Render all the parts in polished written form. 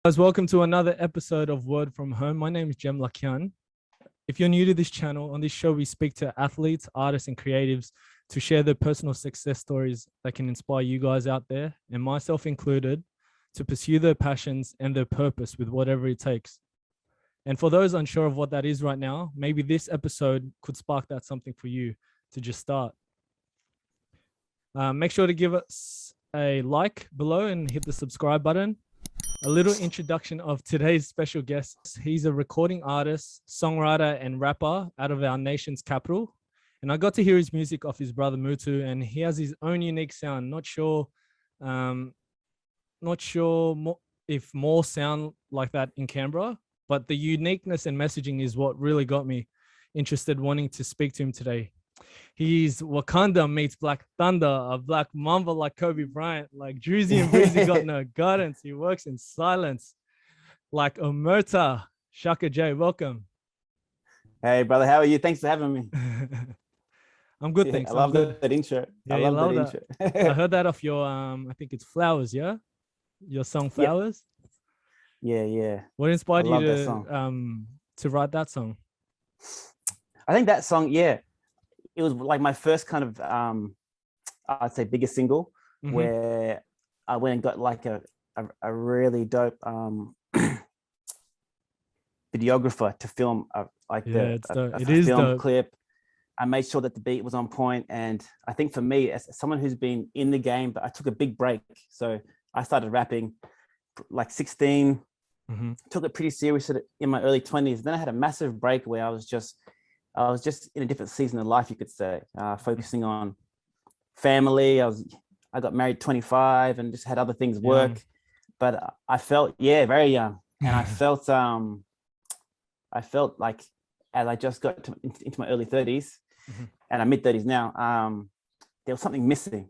Guys, welcome to another episode of Word from Home. My name is Jem Laquian. If you're new to this channel, on this show we speak to athletes, artists, and creatives to share their personal success stories that can inspire you guys out there, and myself included, to pursue their passions and their purpose with whatever it takes. And for those unsure of what that is right now, maybe this episode could spark that something for you to just start. Make sure to give us a like below and hit the subscribe button. A little introduction of today's special guest. He's a recording artist, songwriter, and rapper out of our nation's capital. And I got to hear his music off his brother Mutu, and he has his own unique sound. Not sure if more sound like that in Canberra, but the uniqueness and messaging is what really got me interested, wanting to speak to him today. He's Wakanda meets Black Thunder, a black mamba like Kobe Bryant, like Druzy and Breezy got no guidance. He works in silence like Omerta. Shaka J, welcome. Hey, brother, how are you? Thanks for having me. I'm good, thanks. I love that intro. Yeah, I love that intro. I heard that off your, I think it's Flowers, yeah? Your song Flowers? Yeah. What inspired you to write that song? I think that song, it was like my first kind of, I'd say biggest single, where I went and got like a really dope videographer to film a film clip. I made sure that the beat was on point. And I think for me, as someone who's been in the game, but I took a big break. So I started rapping like 16, took it pretty serious in my early 20s. Then I had a massive break where I was just in a different season of life, you could say, focusing on family. I got married 25 and just had other things work, but I felt, very young. And I felt like as I just got into my early 30s and I'm mid 30s now, there was something missing,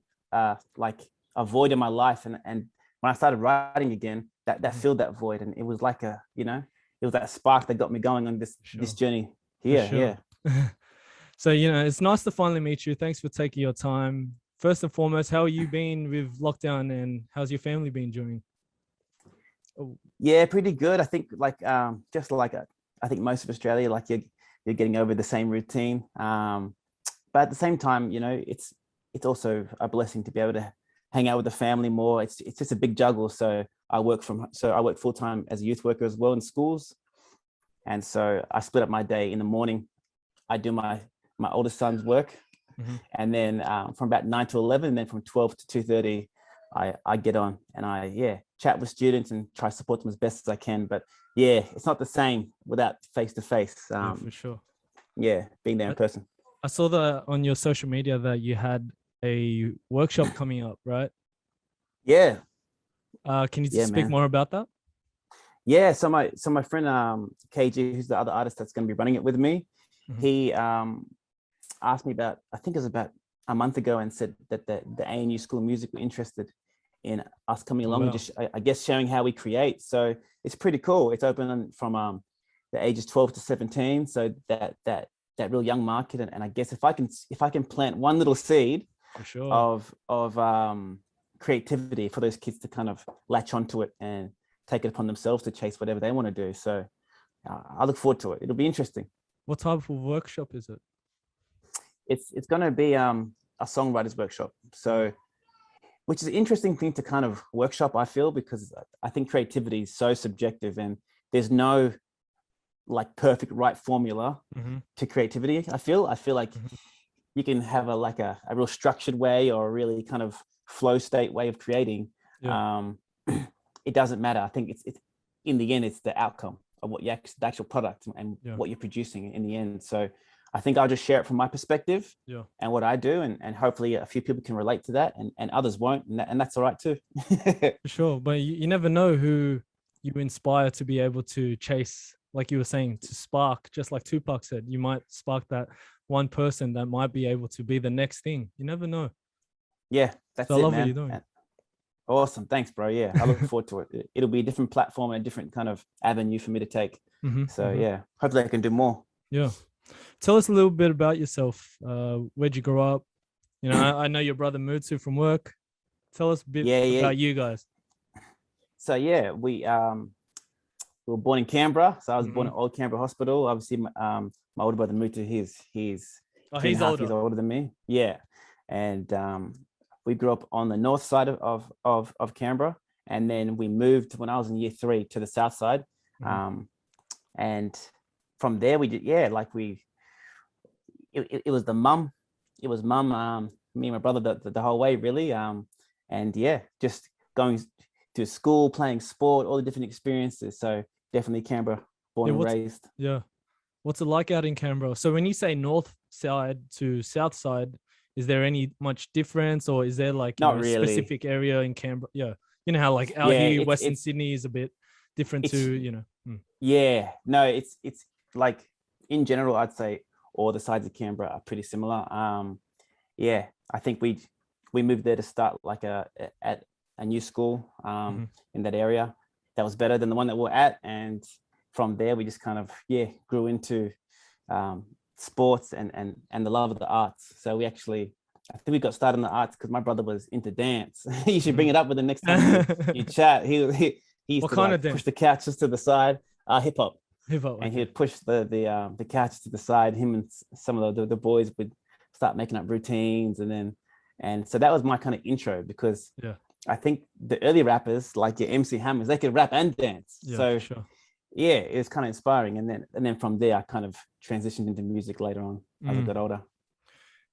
like a void in my life. And when I started writing again, that filled that void. And it was like it was that spark that got me going on this journey. Yeah. So, it's nice to finally meet you. Thanks for taking your time. First and foremost, how are you been with lockdown and how's your family been doing? Yeah, pretty good. I think I think most of Australia, like you're getting over the same routine. But at the same time, it's also a blessing to be able to hang out with the family more. It's just a big juggle. So I work full time as a youth worker as well in schools. And so I split up my day. In the morning, I do my oldest son's work. And then from about 9 to 11, and then from 12 to 2:30, I get on and I chat with students and try to support them as best as I can. But it's not the same without face-to-face. For sure. Yeah, being there in person. I saw that on your social media that you had a workshop coming up, right? Yeah. Can you speak more about that? Yeah, so my friend KG, who's the other artist that's going to be running it with me, he asked me about, I think it was about a month ago, and said that the ANU School of Music were interested in us coming along and just, I guess, showing how we create. So it's pretty cool. It's open from the ages 12 to 17, so that real young market. And I guess if I can plant one little seed of creativity for those kids to kind of latch onto it and take it upon themselves to chase whatever they want to do. So I look forward to it. It'll be interesting. What type of workshop is it? It's going to be a songwriter's workshop. So, which is an interesting thing to kind of workshop, I feel, because I think creativity is so subjective and there's no like perfect right formula to creativity. I feel like you can have a real structured way or a really kind of flow state way of creating. It doesn't matter. I think it's in the end, it's the outcome of what the actual product and what you're producing in the end. So I think I'll just share it from my perspective and what I do. And hopefully a few people can relate to that and others won't. And that's all right too. For sure. But you never know who you inspire to be able to chase, like you were saying, to spark, just like Tupac said, you might spark that one person that might be able to be the next thing. You never know. Yeah, that's so it, I love man. what you're doing. Awesome. Thanks, bro. Yeah, I look forward to it. It'll be a different platform and a different kind of avenue for me to take. So hopefully I can do more. Yeah. Tell us a little bit about yourself. Where'd you grow up? I know your brother Mutsu from work. Tell us a bit about you guys. So yeah, we we were born in Canberra, so I was born Mhm. at Old Canberra Hospital. Obviously, my older brother moved to he's Oh, two and he's a half years older. older than me. Yeah, and we grew up on the north side of Canberra, and then we moved when I was in year 3 to the south side, Mhm. um, and from there we did like it was the mum, it was mum, me and my brother the whole way really, and yeah, just going to school, playing sport, all the different experiences. So definitely Canberra, born Yeah, and what's raised. yeah. What's it like out in Canberra? So when you say north side to south side, is there any much difference, or is there like, Not a really. specific area in Canberra? Yeah. You know how like out Yeah, here, it's Western it's Sydney is a bit different to, it's Mm. yeah, no, it's like in general, I'd say all the sides of Canberra are pretty similar. Yeah, I think we moved there to start like at a new school Mhm. in that area that was better than the one that we're at, and from there we just kind of grew into um, sports and the love of the arts. So we actually, I think we got started in the arts because my brother was into dance. You should bring Mhm. it up with the next time you chat. He used What to kind of like push dance? the couches to the side, hip hop, Hip hop. and Okay. he'd push the couches to the side. Him and some of the boys would start making up routines, and so that was my kind of intro, because Yeah. I think the early rappers like your MC Hammers, they could rap and dance. Yeah, for So sure. yeah, it was kind of inspiring. And then from there, I kind of transitioned into music later on as I Mm. got older.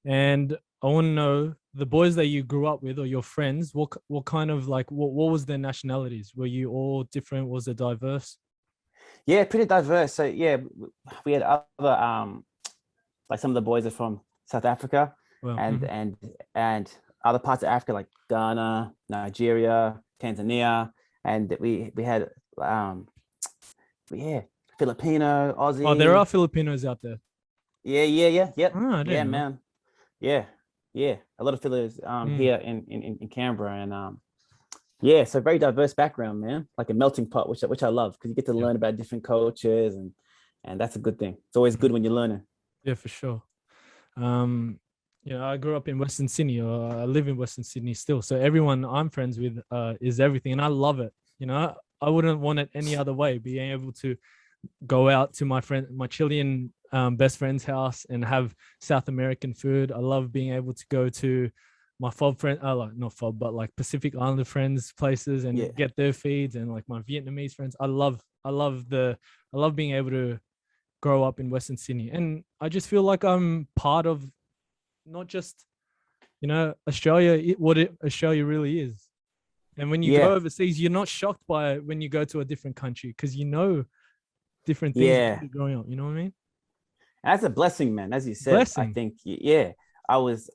And I want to know the boys that you grew up with or your friends, what kind of like what was their nationalities? Were you all different? Was it diverse? Yeah, pretty diverse. So yeah, we had other like some of the boys are from South Africa, Well, and mhm. and and other parts of Africa like Ghana, Nigeria, Tanzania, and we had um yeah, Filipino, Oh, there are Aussie. Filipinos out there. Yep, Oh, I yeah, didn't know. man, yeah, yeah. A lot of Filipinos Mm, here in Canberra, and yeah, so very diverse background, man. Like a melting pot, which I love, because you get to yeah. learn about different cultures, and that's a good thing. It's always Mhm. good when you're learning. Yeah, for sure. Um, I grew up in Western Sydney, or I live in Western Sydney still. So everyone I'm friends with is everything, and I love it. I wouldn't want it any other way. Being able to go out to my Chilean best friend's house and have South American food. I love being able to go to my fob friend, like not fob, but like Pacific Islander friends' places Yeah, and get their feeds, and like my Vietnamese friends. I love being able to grow up in Western Sydney, and I just feel like I'm part of not just Australia, Australia really is. And when you go yeah, overseas, you're not shocked by it when you go to a different country because different things about yeah. it growing up. You know what I mean? That's a blessing, man. As you said, I Blessing. think, yeah. I was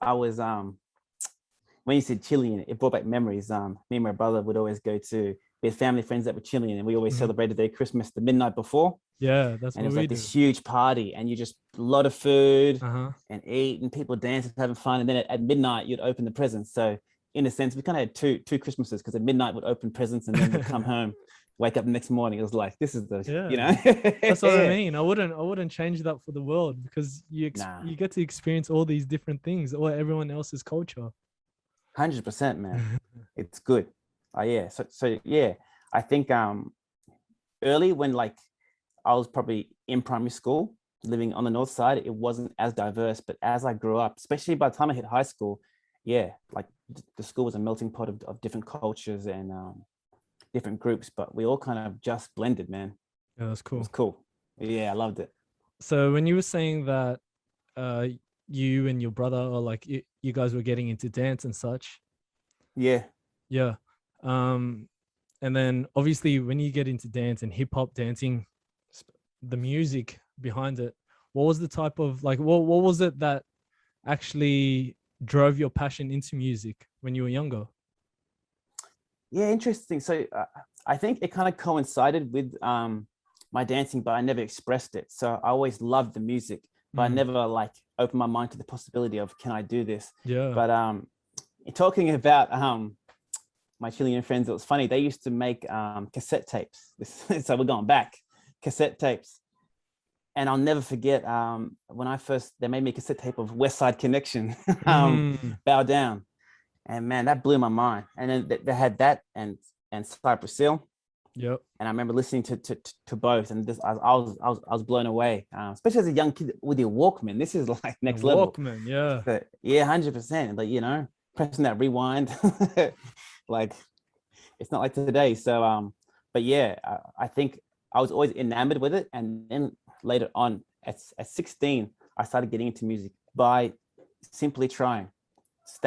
when you said Chilean, it brought back memories. Me and my brother would always go to, we had family friends that were Chilean, and we always Mhm. celebrated their Christmas the midnight before. Yeah, that's And it what was we like do. this huge party, and you just a lot of food Uh-huh. and eat, and people dancing, having fun. And then at midnight, you'd open the presents. So in a sense, we kind of had two Christmases, because at midnight we'd open presents, and then we'd come home, wake up the next morning. It was like, this is the, Yeah. That's what I mean. I wouldn't change that for the world because nah, you get to experience all these different things or everyone else's culture. 100%, man. It's good. Oh yeah. So yeah, I think early, when like I was probably in primary school, living on the north side, it wasn't as diverse. But as I grew up, especially by the time I hit high school, yeah, like the school was a melting pot of different cultures and different groups, but we all kind of just blended, man. Yeah, that's It was cool. cool. Yeah, I loved it. So when you were saying that uh you and your brother or like you guys were getting into dance and such, Yeah. yeah. Um and then obviously when you get into dance and hip hop dancing, the music behind it, what was the type of like what was it that actually drove your passion into music when you were younger? Yeah, interesting. So I think it kind of coincided with my dancing, but I never expressed it. So I always loved the music, but I Mm, never like opened my mind to the possibility of, can I do this? yeah. But talking about my Chilean friends, it was funny. They used to make cassette tapes. So we're going back, cassette tapes. And I'll never forget when they made me a cassette tape of West Side Connection, Mm, Bow Down. And man, that blew my mind. And then they had that and Cypress Hill. Yep. And I remember listening to both, and I was blown away, especially as a young kid with your Walkman. This is like The next level. Walkman, yeah. But yeah, 100%. Like, pressing that rewind, like it's not like today. So but yeah, I think I was always enamored with it, and then later on at 16, I started getting into music by simply trying. It's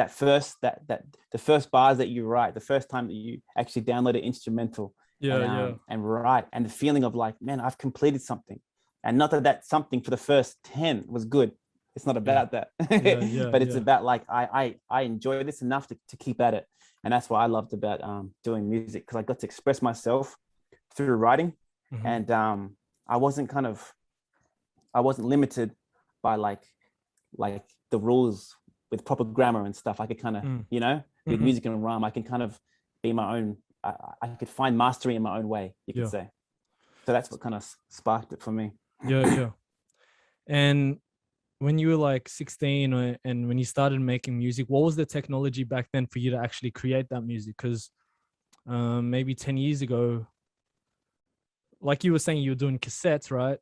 the first bars that you write, the first time that you actually download an instrumental, and write, and the feeling of like, man, I've completed something. And not that something for the first 10 was good. It's not about that. But it's about like, I enjoy this enough to keep at it. And that's what I loved about doing music, because I got to express myself through writing. And I wasn't limited by like the rules with proper grammar and stuff. I could kind of, with music and rhyme, I can kind of be my own. I could find mastery in my own way, you could say. So that's what kind of sparked it for me. Yeah. And when you were like 16 and when you started making music, what was the technology back then for you to actually create that music? Because maybe 10 years ago, like you were saying, you were doing cassettes, right?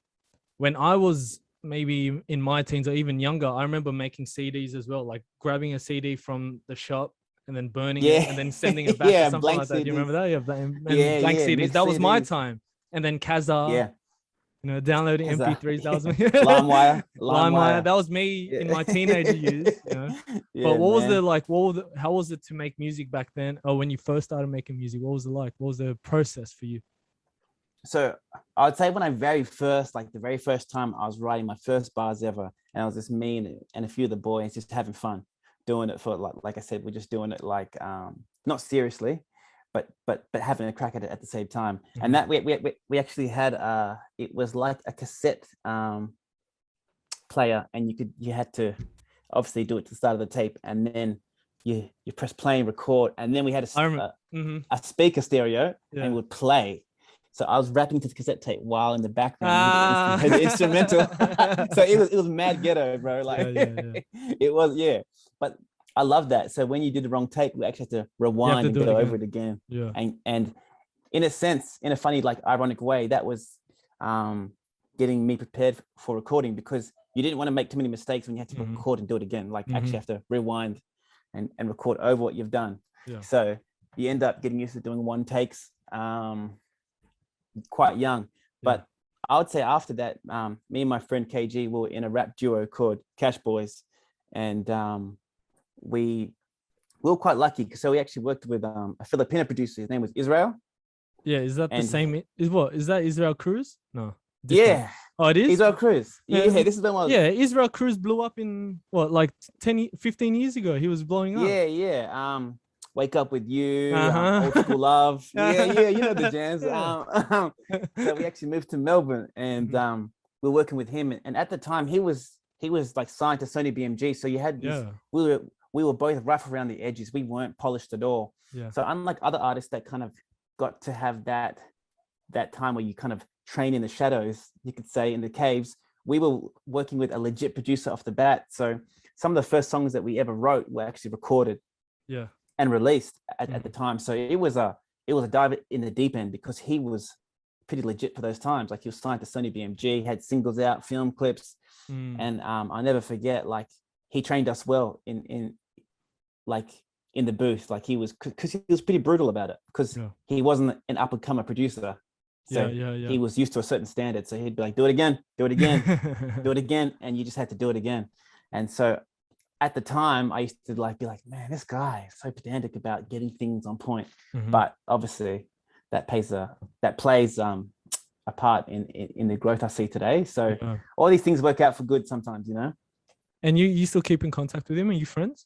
When I was maybe in my teens or even younger, I remember making CDs as well, like grabbing a CD from the shop and then burning it and then sending it back or something like that. Do you remember that? Yeah, blank CDs. That was my time. And then Kazaa, downloading MP3s. That was me. LimeWire. That was me in my teenager years. But what was the like? How was it to make music back then? Or when you first started making music, what was it like? What was the process for you? So I would say when the very first time I was writing my first bars ever, and it was just me and a few of the boys just having fun, doing it for like I said, we're just doing it like not seriously, but having a crack at it at the same time. And that we actually had it was like a cassette player, and you had to obviously do it to the start of the tape, and then you press play and record, and then we had a speaker stereo and would play. So I was rapping to the cassette tape while in the background the instrumental. So it was mad ghetto, bro. Like it was, but I love that. So when you did the wrong take, we actually had to rewind and go over it again. Yeah. And in a sense, in a funny, like ironic way, that was getting me prepared for recording, because you didn't want to make too many mistakes when you had to record and do it again. Like actually have to rewind and record over what you've done. Yeah. So you end up getting used to doing one takes quite young. But I would say after that, me and my friend KG, we were in a rap duo called Cash Boys. And we were quite lucky. So we actually worked with a Filipino producer. His name was Israel. Yeah, is that the same? Is that Israel Cruz? No. Different. Yeah. Oh, it is? Israel Cruz. Yeah, this is the one. Yeah, Israel Cruz blew up in what, like 15 years ago? He was blowing up. Yeah. Wake Up With You, Old School Love. Yeah, you know the jams. So we actually moved to Melbourne, and we were working with him. And at the time, he was like signed to Sony BMG. So you had this, we were both rough around the edges. We weren't polished at all. Yeah. So unlike other artists that kind of got to have that time where you kind of train in the shadows, you could say, in the caves, we were working with a legit producer off the bat. So some of the first songs that we ever wrote were actually recorded and released at the time. So it was a dive in the deep end, because he was pretty legit for those times. Like, he was signed to Sony BMG, had singles out, film clips. And I'll never forget, like, he trained us well in the booth. Like, because he was pretty brutal about it, because he wasn't an up and comer producer. So he was used to a certain standard. So he'd be like, do it again, do it again. And you just had to do it again. And so at the time, I used to be like, man, this guy is so pedantic about getting things on point. But obviously that plays a part in the growth I see today. So all these things work out for good sometimes, And you still keep in contact with him? Are you friends?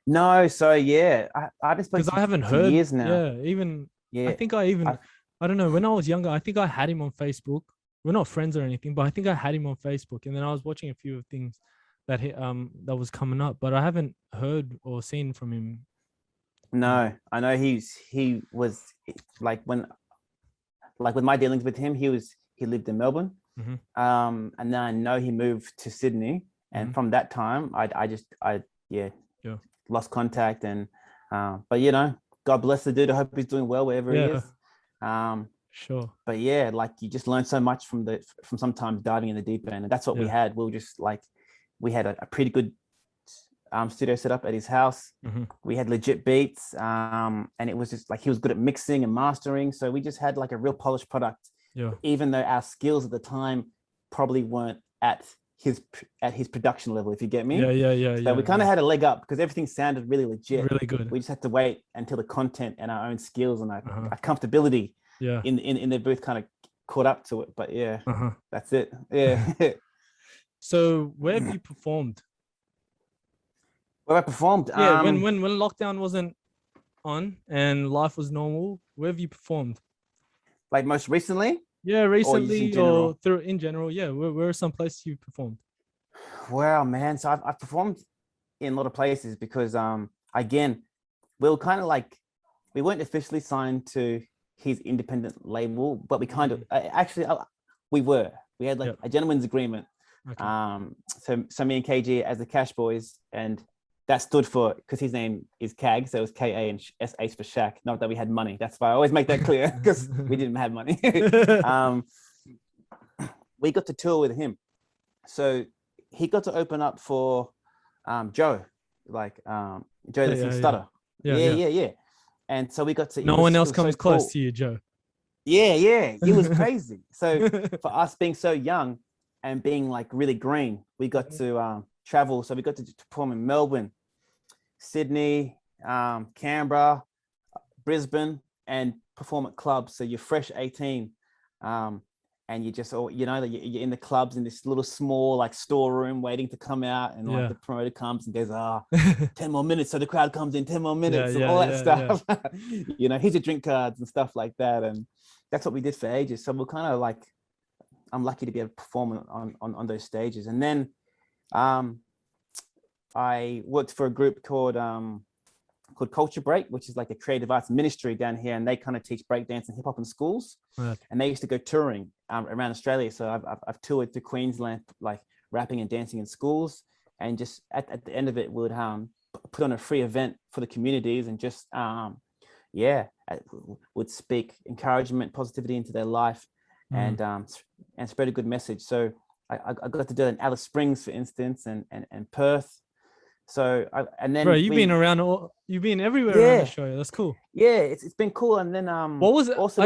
No. So I just, because I haven't heard years now. I think I don't know, when I was younger, I think I had him on Facebook. We're not friends or anything, but I think I had him on Facebook, and then I was watching a few things that that was coming up, but I haven't heard or seen from him. No, I know he was like, when, like with my dealings with him, he lived in Melbourne, and then I know he moved to Sydney, and from that time I lost contact. And but God bless the dude. I hope he's doing well wherever he is. Sure. But yeah, like you just learn so much from sometimes diving in the deep end, and that's what we had. We were just like, we had a pretty good studio set up at his house. Mm-hmm. We had legit beats, and it was just like he was good at mixing and mastering. So we just had like a real polished product. Yeah. Even though our skills at the time probably weren't at his production level, if you get me. So we kind of had a leg up because everything sounded really legit. Really good. We just had to wait until the content and our own skills and our comfortability in the booth kind of caught up to it. But yeah, that's it. Yeah. So where have you performed? Where I performed? Yeah, when lockdown wasn't on and life was normal, where have you performed? Like most recently? Yeah, recently or in general. Yeah, where are some places you performed? Wow, man. So I've performed in a lot of places because again, we were kind of like, we weren't officially signed to his independent label, but we kind of we had like a gentleman's agreement. Okay. So me and KG as the Cash Boys, and that stood for, because his name is Kag, so it was KA and SH for Shaq. Not that we had money. That's why I always make that clear, because we didn't have money. We got to tour with him. So he got to open up for Joe, like Joe the Sing Stutter. Yeah. And so we got to. No one else comes close to you, Joe. Yeah. It was crazy. So for us being so young and being like really green, we got to travel. So we got to perform in Melbourne, Sydney, Canberra, Brisbane, and perform at clubs. So you're fresh 18. And you just, you're in the clubs in this little small like storeroom waiting to come out, and like the promoter comes and goes, 10 more minutes. So the crowd comes in, 10 more minutes, and all that stuff. Here's your drink cards and stuff like that. And that's what we did for ages. So we're kind of like, I'm lucky to be able to perform on those stages. And then I worked for a group called Culture Break, which is like a creative arts ministry down here, and they kind of teach breakdance and hip hop in schools. Right. And they used to go touring around Australia. So I've toured to Queensland, like rapping and dancing in schools, and just at the end of it, we would put on a free event for the communities, and just would speak encouragement, positivity into their life, and spread a good message. So I got to do it in Alice Springs, for instance, and Perth. So and then you've been everywhere around Australia. That's cool. Yeah, it's been cool. And then what was it also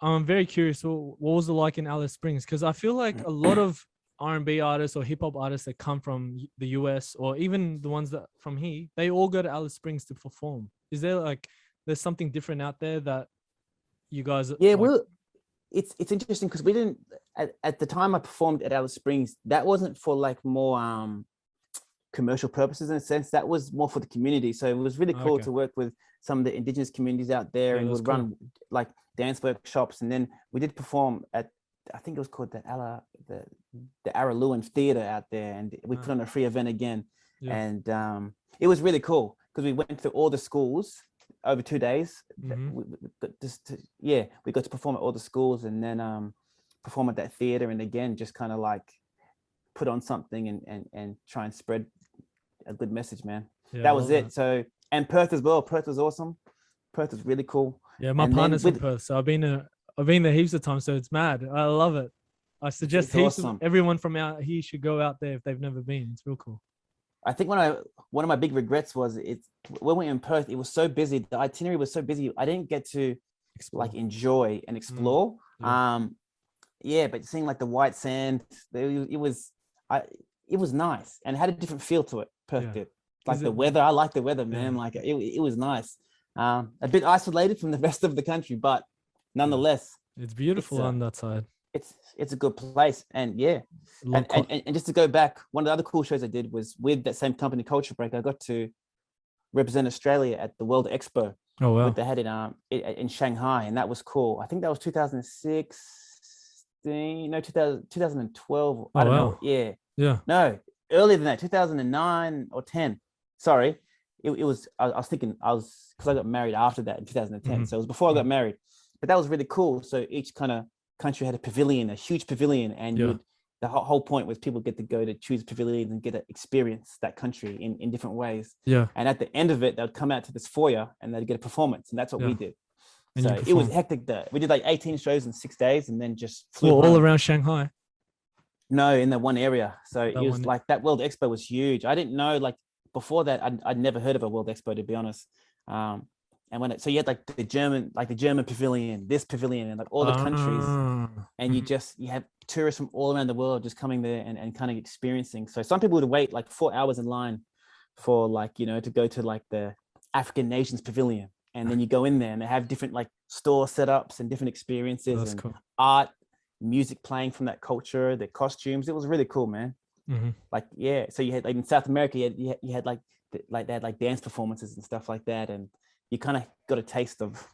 I'm very curious, what was it like in Alice Springs? Because I feel like a lot of R&B artists or hip-hop artists that come from the US, or even the ones that from here, they all go to Alice Springs to perform. Is there there's something different out there that you guys well, it's interesting because we didn't at the time I performed at Alice Springs, that wasn't for like more commercial purposes in a sense. That was more for the community. So it was really cool to work with some of the indigenous communities out there, and would run like dance workshops. And then we did perform at, I think it was called the Araluen Theatre out there, and we put on a free event again. And it was really cool because we went through all the schools over 2 days. We got to perform at all the schools, and then perform at that theatre, and again just kind of like put on something and try and spread a good message, man. That was it. So, and Perth as well. Perth was awesome. Perth was really cool. Yeah, my partner's from Perth, so I've been there heaps of times. So it's mad. I love it. I suggest everyone from out here should go out there if they've never been. It's real cool. I think one of my big regrets was when we were in Perth, it was so busy. The itinerary was so busy. I didn't get to like enjoy and explore. But seeing like the white sand, it was nice, and it had a different feel to it. Perth did. Like the weather, I like the weather, man. Like it was nice. A bit isolated from the rest of the country, but nonetheless, it's beautiful on that side. It's a good place, and and just to go back, one of the other cool shows I did was with that same company, Culture Break. I got to represent Australia at the World Expo. Oh wow! That they had in Shanghai, and that was cool. I think that was 2016, no, 2012. I don't know. Yeah. No, earlier than that, 2009 or 10. Sorry, it was. I was thinking because I got married after that in 2010, so it was before I got married. But that was really cool. So each kind of country had a huge pavilion, and the whole point was people get to go to choose pavilions and get to experience that country in different ways. And at the end of it, they'd come out to this foyer and they'd get a performance, and that's what we did. And you So it was performed hectic there. We did like 18 shows in 6 days and then just flew all home. around Shanghai. No, in the one area. So That it was one. like that World Expo was huge. I didn't know, like before that, I'd never heard of a World Expo, to be honest. And when so you had like the German pavilion, this pavilion, and like all the countries, and you have tourists from all around the world just coming there and kind of experiencing. So some people would wait like 4 hours in line for like, to go to like the African Nations Pavilion. And then you go in there and they have different like store setups and different experiences. That's and cool. art, music playing from that culture, their costumes. It was really cool, man. Like, yeah. So you had like in South America, you had like they had like dance performances and stuff like that. And you kind of got a taste of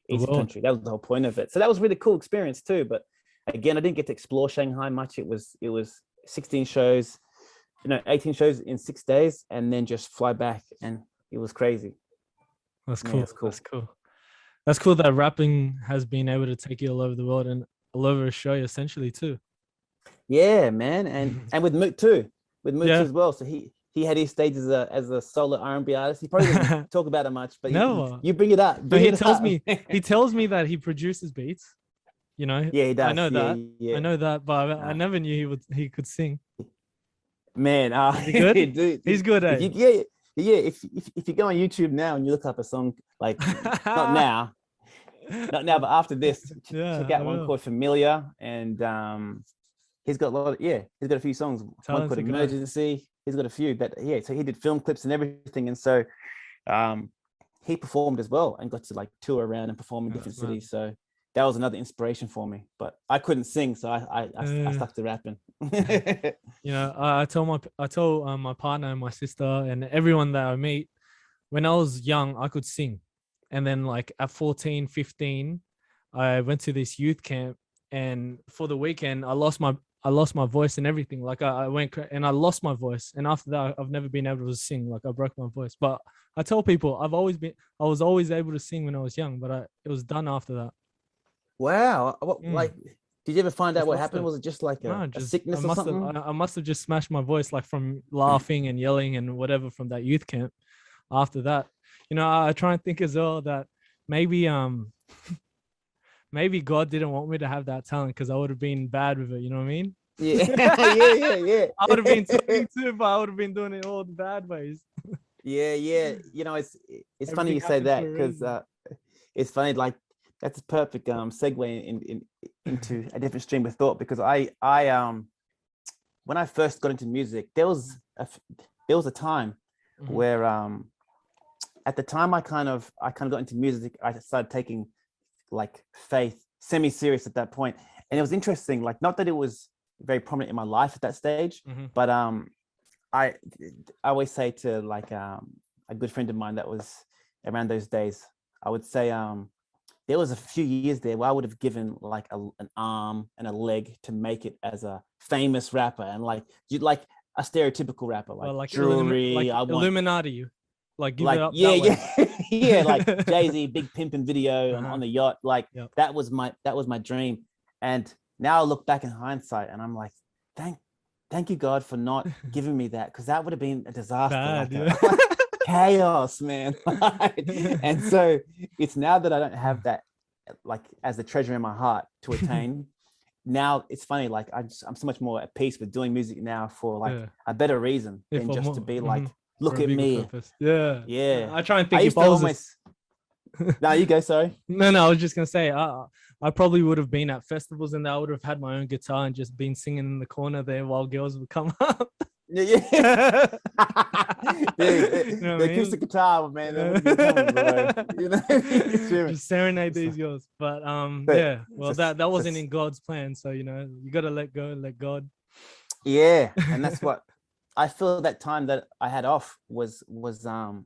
each country. That was the whole point of it. So that was a really cool experience too. But again, I didn't get to explore Shanghai much. It was 16 shows, 18 shows in 6 days, and then just fly back, and it was crazy. That's cool. That's cool. That's cool. That's cool that rapping has been able to take you all over the world and all over Australia, essentially too. Yeah, man, and with Moot too, as well. So he had his stage as a solo R&B artist. He probably doesn't talk about it much, but you bring it up. He tells me that he produces beats. Yeah, he does. I know that. Yeah. I know that, but I never knew he could sing. Man, is he good? Dude, he's good. Yeah. If you go on YouTube now and you look up a song, like not now, but after this, check out one called Familiar, and he's got he's got a few songs. One called Emergency. He's got a few so he did film clips and everything, and so he performed as well and got to like tour around and perform in different cities. So that was another inspiration for me. But I couldn't sing, so I stuck to rapping. I told my partner and my sister and everyone that I meet, when I was young, I could sing. And then like at 14, 15, I went to this youth camp, and for the weekend, I lost my voice and everything. Like I went and I lost my voice. And after that, I've never been able to sing. Like I broke my voice. But I tell people I was always able to sing when I was young, but it was done after that. Wow. Like, did you ever find out what happened? Was it just like a sickness or something? I must have just smashed my voice, like from laughing and yelling and whatever from that youth camp. After that, I try and think as well that maybe maybe God didn't want me to have that talent, because I would have been bad with it. You know what I mean? Yeah. Yeah. I would have been singing too, but I would have been doing it all the bad ways. Yeah. It's funny you say that, because it's funny, like that's a perfect segue into a different stream of thought, because I when I first got into music, there was a time where at the time I kind of got into music. I started taking like faith semi-serious at that point, and it was interesting. Like, not that it was very prominent in my life at that stage, but I always say to like a good friend of mine that was around those days, I would say there was a few years there where I would have given like an arm and a leg to make it as a famous rapper, and like a stereotypical rapper, like jewelry, Illuminati, like give like it up. Yeah, like Jay-Z, big pimping video on the yacht. Like that was my dream. And now I look back in hindsight and I'm like, thank you, God, for not giving me that, because that would have been a disaster. Chaos, man. And so it's now that I don't have that like as the treasure in my heart to attain. Now it's funny, like I'm so much more at peace with doing music now for like a better reason than just to be like, look at me. Purpose. Yeah. I try and think if I was No, you go, sorry. No, I was just gonna say I probably would have been at festivals, and I would have had my own guitar and just been singing in the corner there while girls would come up. Yeah. Dude, the acoustic guitar, man. That coming, bro. Just serenade these girls. But that wasn't in God's plan. So you gotta let go and let God. Yeah, and that's what I feel. That time that I had off was that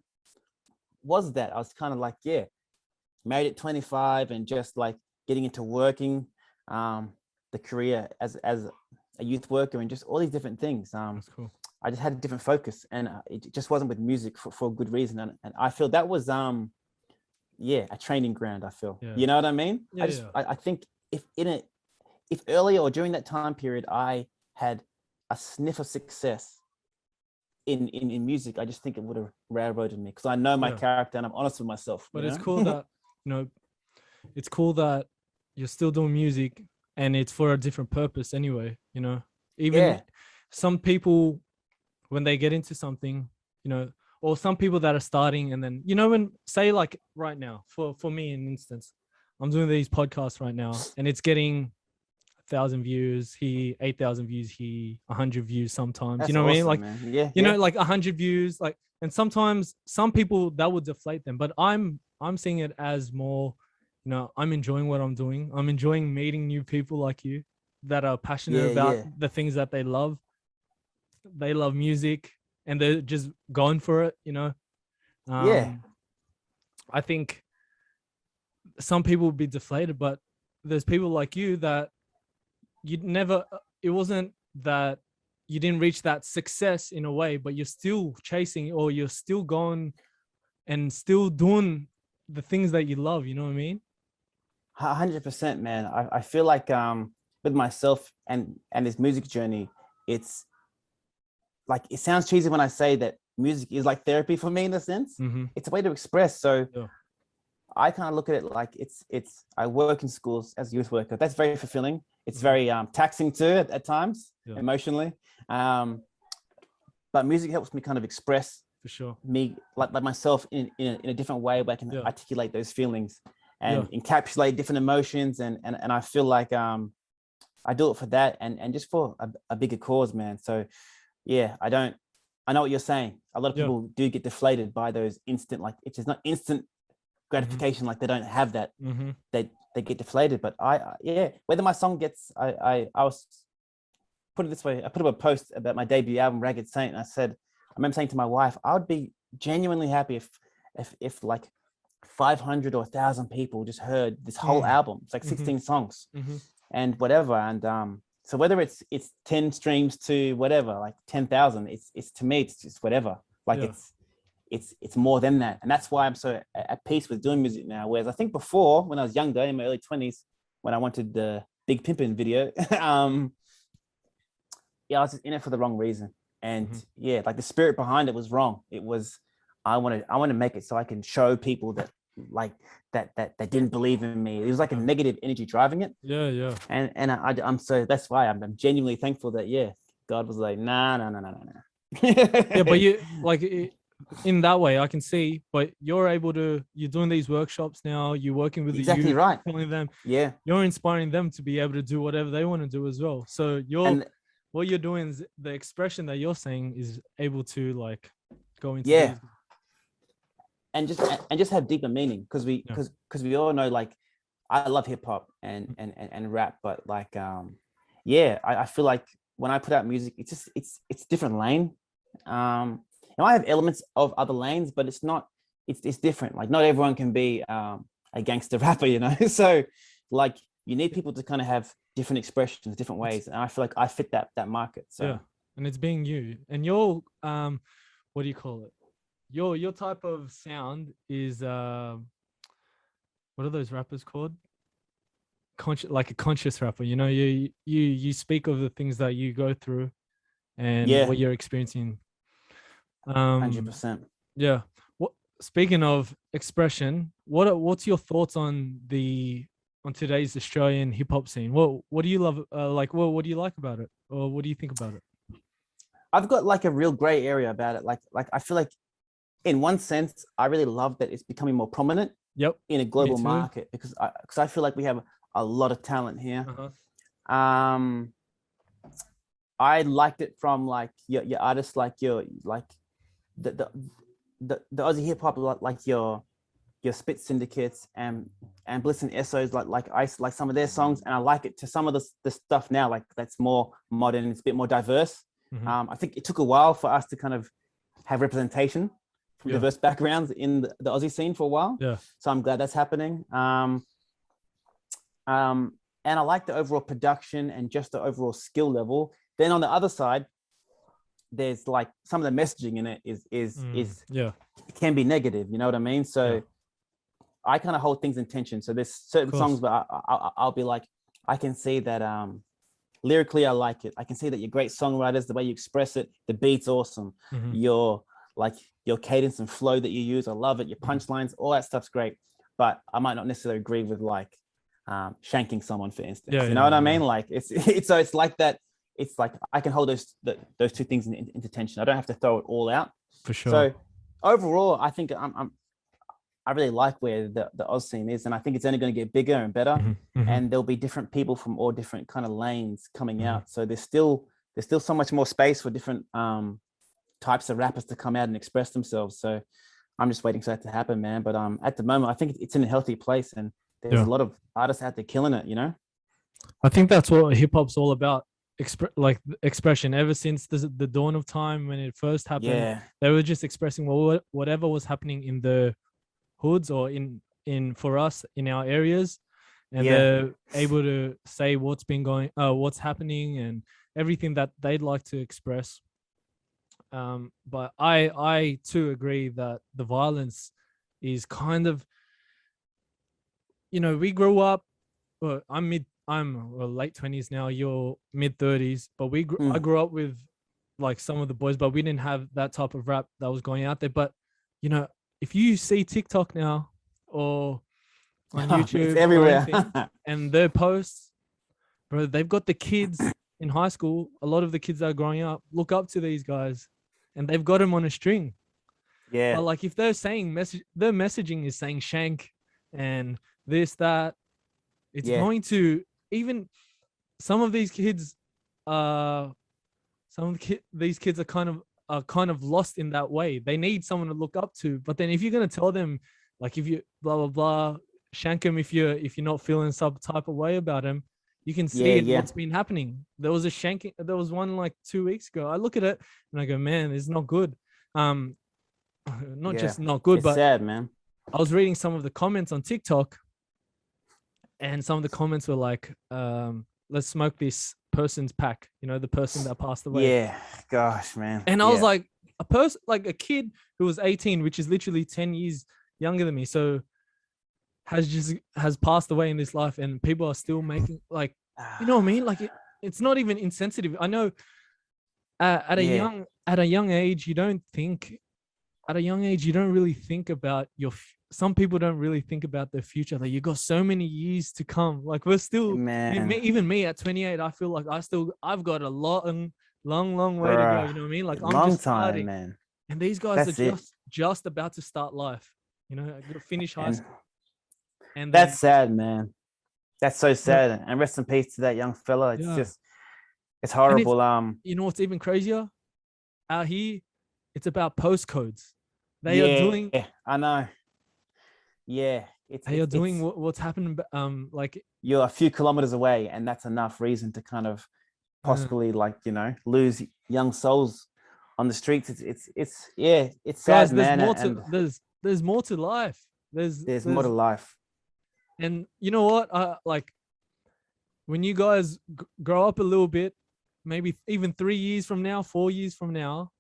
I was kind of like, married at 25 and just like getting into working the career as a youth worker and just all these different things. That's cool. I just had a different focus, and it just wasn't with music for a good reason. And I feel that was a training ground. I feel, you know what I mean? I think if earlier or during that time period I had a sniff of success in music, I just think it would have railroaded me, because I know my character and I'm honest with myself. But it's cool that it's cool that you're still doing music and it's for a different purpose anyway, you know. Even Yeah. some people, when they get into something, you know, or some people that are starting, and then, you know, when, say, like right now, for me, in instance, I'm doing these podcasts right now and it's getting 1,000 views here, 8,000 views here, 100 views sometimes, you That's know what I mean? awesome, Like, man. Yeah, you know, yeah. like 100 views, like, and sometimes some people that would deflate them, but I'm seeing it as more, you know, I'm enjoying what I'm doing. I'm enjoying meeting new people like you that are passionate Yeah, about yeah. the things that they love. They love music and they're just going for it, you know. Yeah. um I think some people would be deflated, but there's people like you that you'd never, it wasn't that you didn't reach that success in a way, but you're still chasing, or you're still going and still doing the things that you love, you know what I mean? 100%, man. I feel like with myself and this music journey, it's like, it sounds cheesy when I say that music is like therapy for me in a sense. Mm-hmm. It's a way to express. So Yeah. I kind of look at it like it's I work in schools as a youth worker. That's very fulfilling. It's very taxing too at times, Yeah. emotionally. But music helps me kind of express For sure. me, like myself, in a different way where I can Yeah. articulate those feelings and Yeah. encapsulate different emotions, and I feel like I do it for that, and just for a bigger cause, man. So yeah, I know what you're saying. A lot of Yeah. people do get deflated by those instant, like, it's just not instant gratification, like they don't have that. Mm-hmm. They get deflated. But yeah, whether my song gets, I was, put it this way, I put up a post about my debut album, Ragged Saint, and I remember saying to my wife, I would be genuinely happy if like 500 or 1,000 people just heard this whole album. It's like 16 songs and whatever. And so whether it's 10 streams to whatever, like 10,000, it's to me, it's just whatever. Like it's more than that. And that's why I'm so at peace with doing music now. Whereas I think before, when I was younger, in my early 20s, when I wanted the Big Pimpin' video, yeah, I was just in it for the wrong reason. And yeah, like the spirit behind it was wrong. It was, I want to make it so I can show people that, like, that didn't believe in me. It was like a negative energy driving it. Yeah. And I'm so, that's why I'm genuinely thankful that, yeah, God was like, nah. Yeah, but you, like, in that way I can see, but you're doing these workshops now, you're working with the Exactly youth, right. telling them, Yeah. you're inspiring them to be able to do whatever they want to do as well. So And what you're doing is the expression that you're saying is able to, like, go into yeah, these. and just have deeper meaning, because we all know, like, I love hip hop and rap, but like yeah, I feel like when I put out music, it's different lane. Now I have elements of other lanes, but it's different. Like, not everyone can be a gangster rapper, you know. So like, you need people to kind of have different expressions, different ways, and I feel like I fit that market. So Yeah, and it's being you, and your what do you call it, your type of sound is what are those rappers called? Like a conscious rapper, you know. You speak of the things that you go through and yeah, what you're experiencing. 100%. Yeah. What, speaking of expression, what's your thoughts on today's Australian hip hop scene? What do you love? Like, what do you like about it, or what do you think about it? I've got like a real gray area about it. Like I feel like, in one sense, I really love that it's becoming more prominent Yep. in a global market, because I feel like we have a lot of talent here. I liked it from, like, your artists, like the Aussie hip hop, like your Spit Syndicates and Bliss and Essos, like Ice, like some of their songs, and I like it to some of the stuff now, like, that's more modern, it's a bit more diverse. I think it took a while for us to kind of have representation from diverse backgrounds in the Aussie scene for a while. Yeah. So I'm glad that's happening. And I like the overall production and just the overall skill level. Then on the other side, there's like some of the messaging in it is it can be negative, you know what I mean? So I kind of hold things in tension. So there's certain songs, but I'll be like, I can see that lyrically I like it. I can see that you're great songwriters, the way you express it, the beat's awesome. Your cadence and flow that you use, I love it. Your punchlines, all that stuff's great. but I might not necessarily agree with like shanking someone, for instance. Yeah, You know what I mean? yeah. Like it's like that. It's like I can hold those two things into tension. I don't have to throw it all out. For sure. So overall, I think I really like where the Oz scene is, and I think it's only going to get bigger and better. And there'll be different people from all different kind of lanes coming out. So there's still so much more space for different types of rappers to come out and express themselves. So I'm just waiting for that to happen, man. But at the moment, I think it's in a healthy place, and there's a lot of artists out there killing it. You know, I think that's what hip hop's all about. Like expression. Ever since the dawn of time, when it first happened, they were just expressing whatever was happening in the hoods or in for us in our areas, and they're able to say what's what's happening and everything that they'd like to express. But I too agree that the violence is kind of, we grew up. Well, I'm late 20s now. You're mid 30s, but I grew up with like some of the boys, but we didn't have that type of rap that was going out there. But if you see TikTok now or on YouTube, it's everywhere, and their posts, bro, they've got the kids in high school. A lot of the kids that are growing up look up to these guys, and they've got them on a string. Yeah. But like if they're saying their messaging is saying shank and this, that, it's going to, even some of these kids these kids are kind of lost in that way. They need someone to look up to. But then if you're going to tell them, like, if you blah blah blah, shank them if you're not feeling some type of way about him, you can see what's been happening. There was a shanking, there was one like 2 weeks ago. I look at it and I go, man, it's not good. Not just not good, it's but sad, man. I was reading some of the comments on TikTok, and some of the comments were like, let's smoke this person's pack, the person that passed away. Yeah, gosh, man. And I was like, a kid who was 18, which is literally 10 years younger than me, so has passed away in this life, and people are still making, like, you know what I mean? Like it's not even insensitive. I know at a young age, you don't really think about some people don't really think about their future. Like, you got so many years to come. Like, we're still, even me at 28, I feel like I've got a long way to go. You know what I mean? Like, I'm just starting, man. And these guys are just about to start life. Finish high school. And that's sad, man. That's so sad. And rest in peace to that young fella. It's it's horrible. You know what's even crazier? Out here, it's about postcodes. They are doing. Yeah, I know. Yeah, they are doing what's happening. Like, you're a few kilometers away, and that's enough reason to kind of possibly lose young souls on the streets. It's sad, man. There's more to life. There's more to life. And you know what? Like, when you guys grow up a little bit, maybe even 3 years from now, 4 years from now,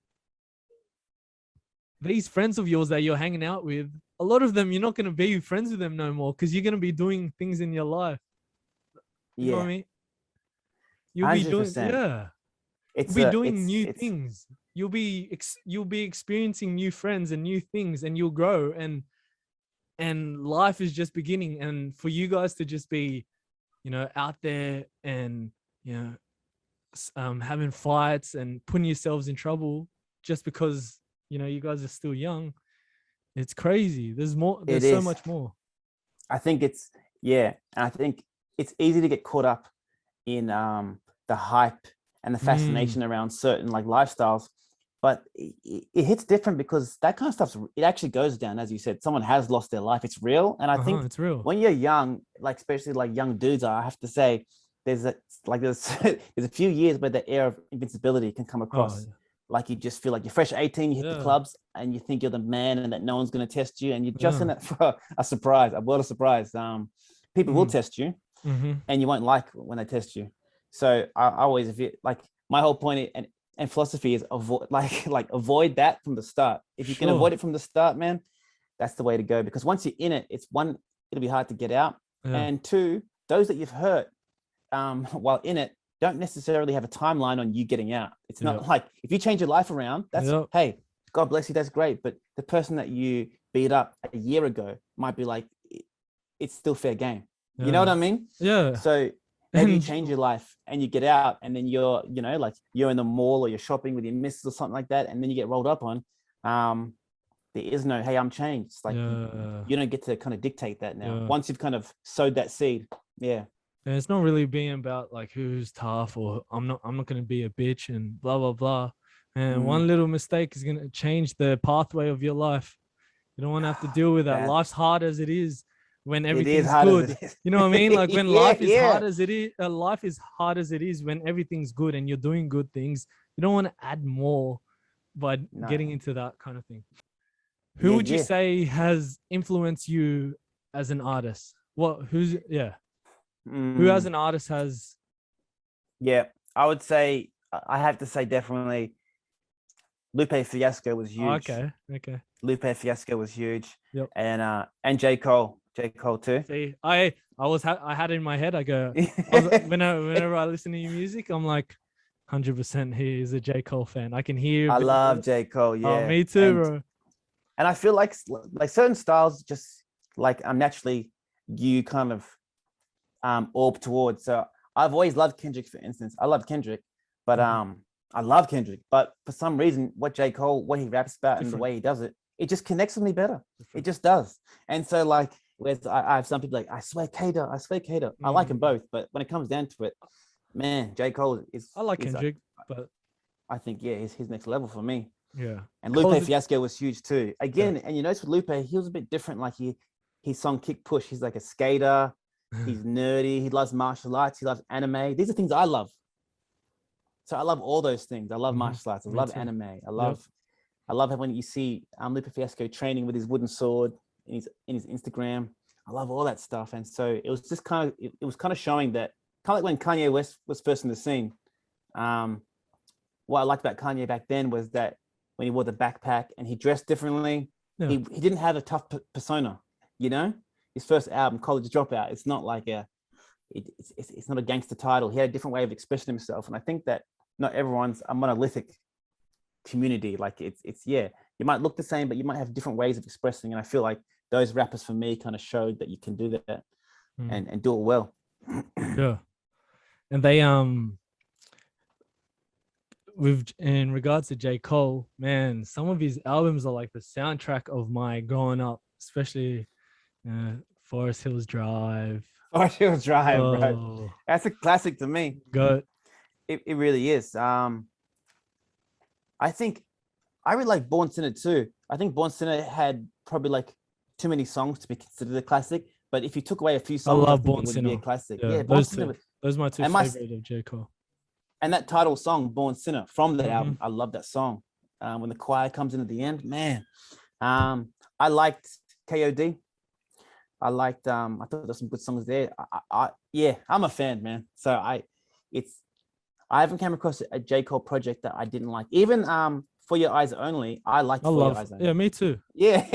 these friends of yours that you're hanging out with, a lot of them, you're not going to be friends with them no more, because you're going to be doing things in your life. You know what I mean? You'll be 100%. You'll be doing new things. You'll be experiencing new friends and new things, and you'll grow, and life is just beginning. And for you guys to just be, out there and, having fights and putting yourselves in trouble just because, you guys are still young, it's crazy. There's more. There's so much more. I think I think it's easy to get caught up in the hype and the fascination around certain like lifestyles, but it hits different, because that kind of stuff, it actually goes down. As you said, someone has lost their life. It's real. And I think it's real. When you're young, like especially like young dudes, I have to say, there's a few years where the air of invincibility can come across. Like, you just feel like you're fresh at 18, you hit the clubs, and you think you're the man and that no one's going to test you, and you're just in it for a surprise, a world of surprise. People will test you, and you won't like when they test you. So I always, my whole point and philosophy is avoid that from the start. If you can avoid it from the start, man, that's the way to go. Because once you're in it, it'll be hard to get out. And two, those that you've hurt while in it don't necessarily have a timeline on you getting out. It's not like, if you change your life around, that's hey, God bless you, that's great. But the person that you beat up a year ago might be like, it's still fair game. Yeah. You know what I mean? Yeah. So maybe you change your life and you get out, and then you're, you know, like you're in the mall or you're shopping with your missus or something like that, and then you get rolled up on. There is no, hey, I'm changed. It's like you don't get to kind of dictate that now. Once you've kind of sowed that seed. Yeah. And it's not really being about like who's tough or I'm not going to be a bitch and blah, blah, blah. And one little mistake is going to change the pathway of your life. You don't want to have to deal with that. Life's hard as it is when everything's good. You know what I mean? Like when life is hard as it is, life is hard as it is when everything's good and you're doing good things. You don't want to add more by getting into that kind of thing. Who would you say has influenced you as an artist? Who as an artist has? Yeah, I would say, I have to say definitely Lupe Fiasco was huge. Okay. Lupe Fiasco was huge. Yep. And J. Cole too. See, I had it in my head. I go, whenever I listen to your music, I'm like, 100% he is a J. Cole fan. I can hear. I love J. Cole. Yeah. Oh, me too, bro. And I feel like certain styles just like naturally you kind of orb towards. So I've always loved Kendrick, for instance. I love Kendrick, but I love Kendrick, but for some reason, what J. Cole, what he raps about and the way he does it, it just connects with me better. It just does. And so like, whereas I have some people like, I swear Kader. I like them both, but when it comes down to it, man, J. Cole is. I like Kendrick, but I think he's next level for me. Yeah. And Lupe Fiasco was huge too. Again, and you notice with Lupe, he was a bit different. Like his song Kick Push, he's like a skater. He's nerdy. He loves martial arts. He loves anime. These are things I love. So I love all those things. I love martial arts. I love anime. I love when you see Lupe Fiasco training with his wooden sword in his Instagram. I love all that stuff. And so it was just kind of showing that, kind of like when Kanye West was first in the scene. What I liked about Kanye back then was that when he wore the backpack and he dressed differently, he didn't have a tough persona, you know? His first album, College Dropout, it's not like it's not a gangster title. He had a different way of expressing himself. And I think that not everyone's a monolithic community. Like it's you might look the same, but you might have different ways of expressing. And I feel like those rappers for me kind of showed that you can do that and do it well. Yeah. And they in regards to J. Cole, man, some of his albums are like the soundtrack of my growing up, especially Forest Hills Drive. Forest Hills Drive, bro. That's a classic to me. Good. It really is. I think I really like Born Sinner too. I think Born Sinner had probably like too many songs to be considered a classic. But if you took away a few songs, I love Born Sinner. It would be a classic. Yeah, those are my two favorites of J. Cole. And that title song, Born Sinner, from that album, I love that song. When the choir comes in at the end, man. I liked KOD. I thought there's some good songs there. I'm a fan, man. So I haven't come across a J. Cole project that I didn't like. Even For Your Eyes Only, I liked For Your Eyes Only. Yeah, me too. Yeah,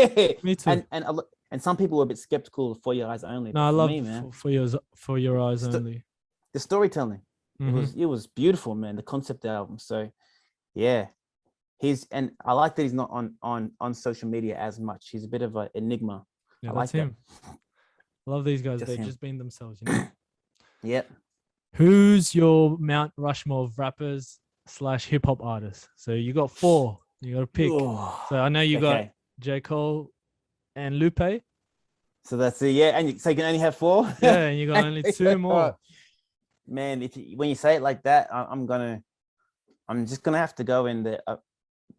me too. And some people were a bit skeptical of For Your Eyes Only. No, I love For Your Eyes Only. The storytelling, it was beautiful, man. The concept album. So, yeah, I like that he's not on social media as much. He's a bit of an enigma. Yeah, I like him. I love these guys. They're just being themselves, you know. Yep. Who's your Mount Rushmore of rappers / hip hop artists? So you got 4. You got to pick. So I know you got J. Cole and Lupe. So that's it. Yeah, and so you can only have 4. Yeah, and you got only 2 more. Man, when you say it like that, I'm just gonna have to go in there.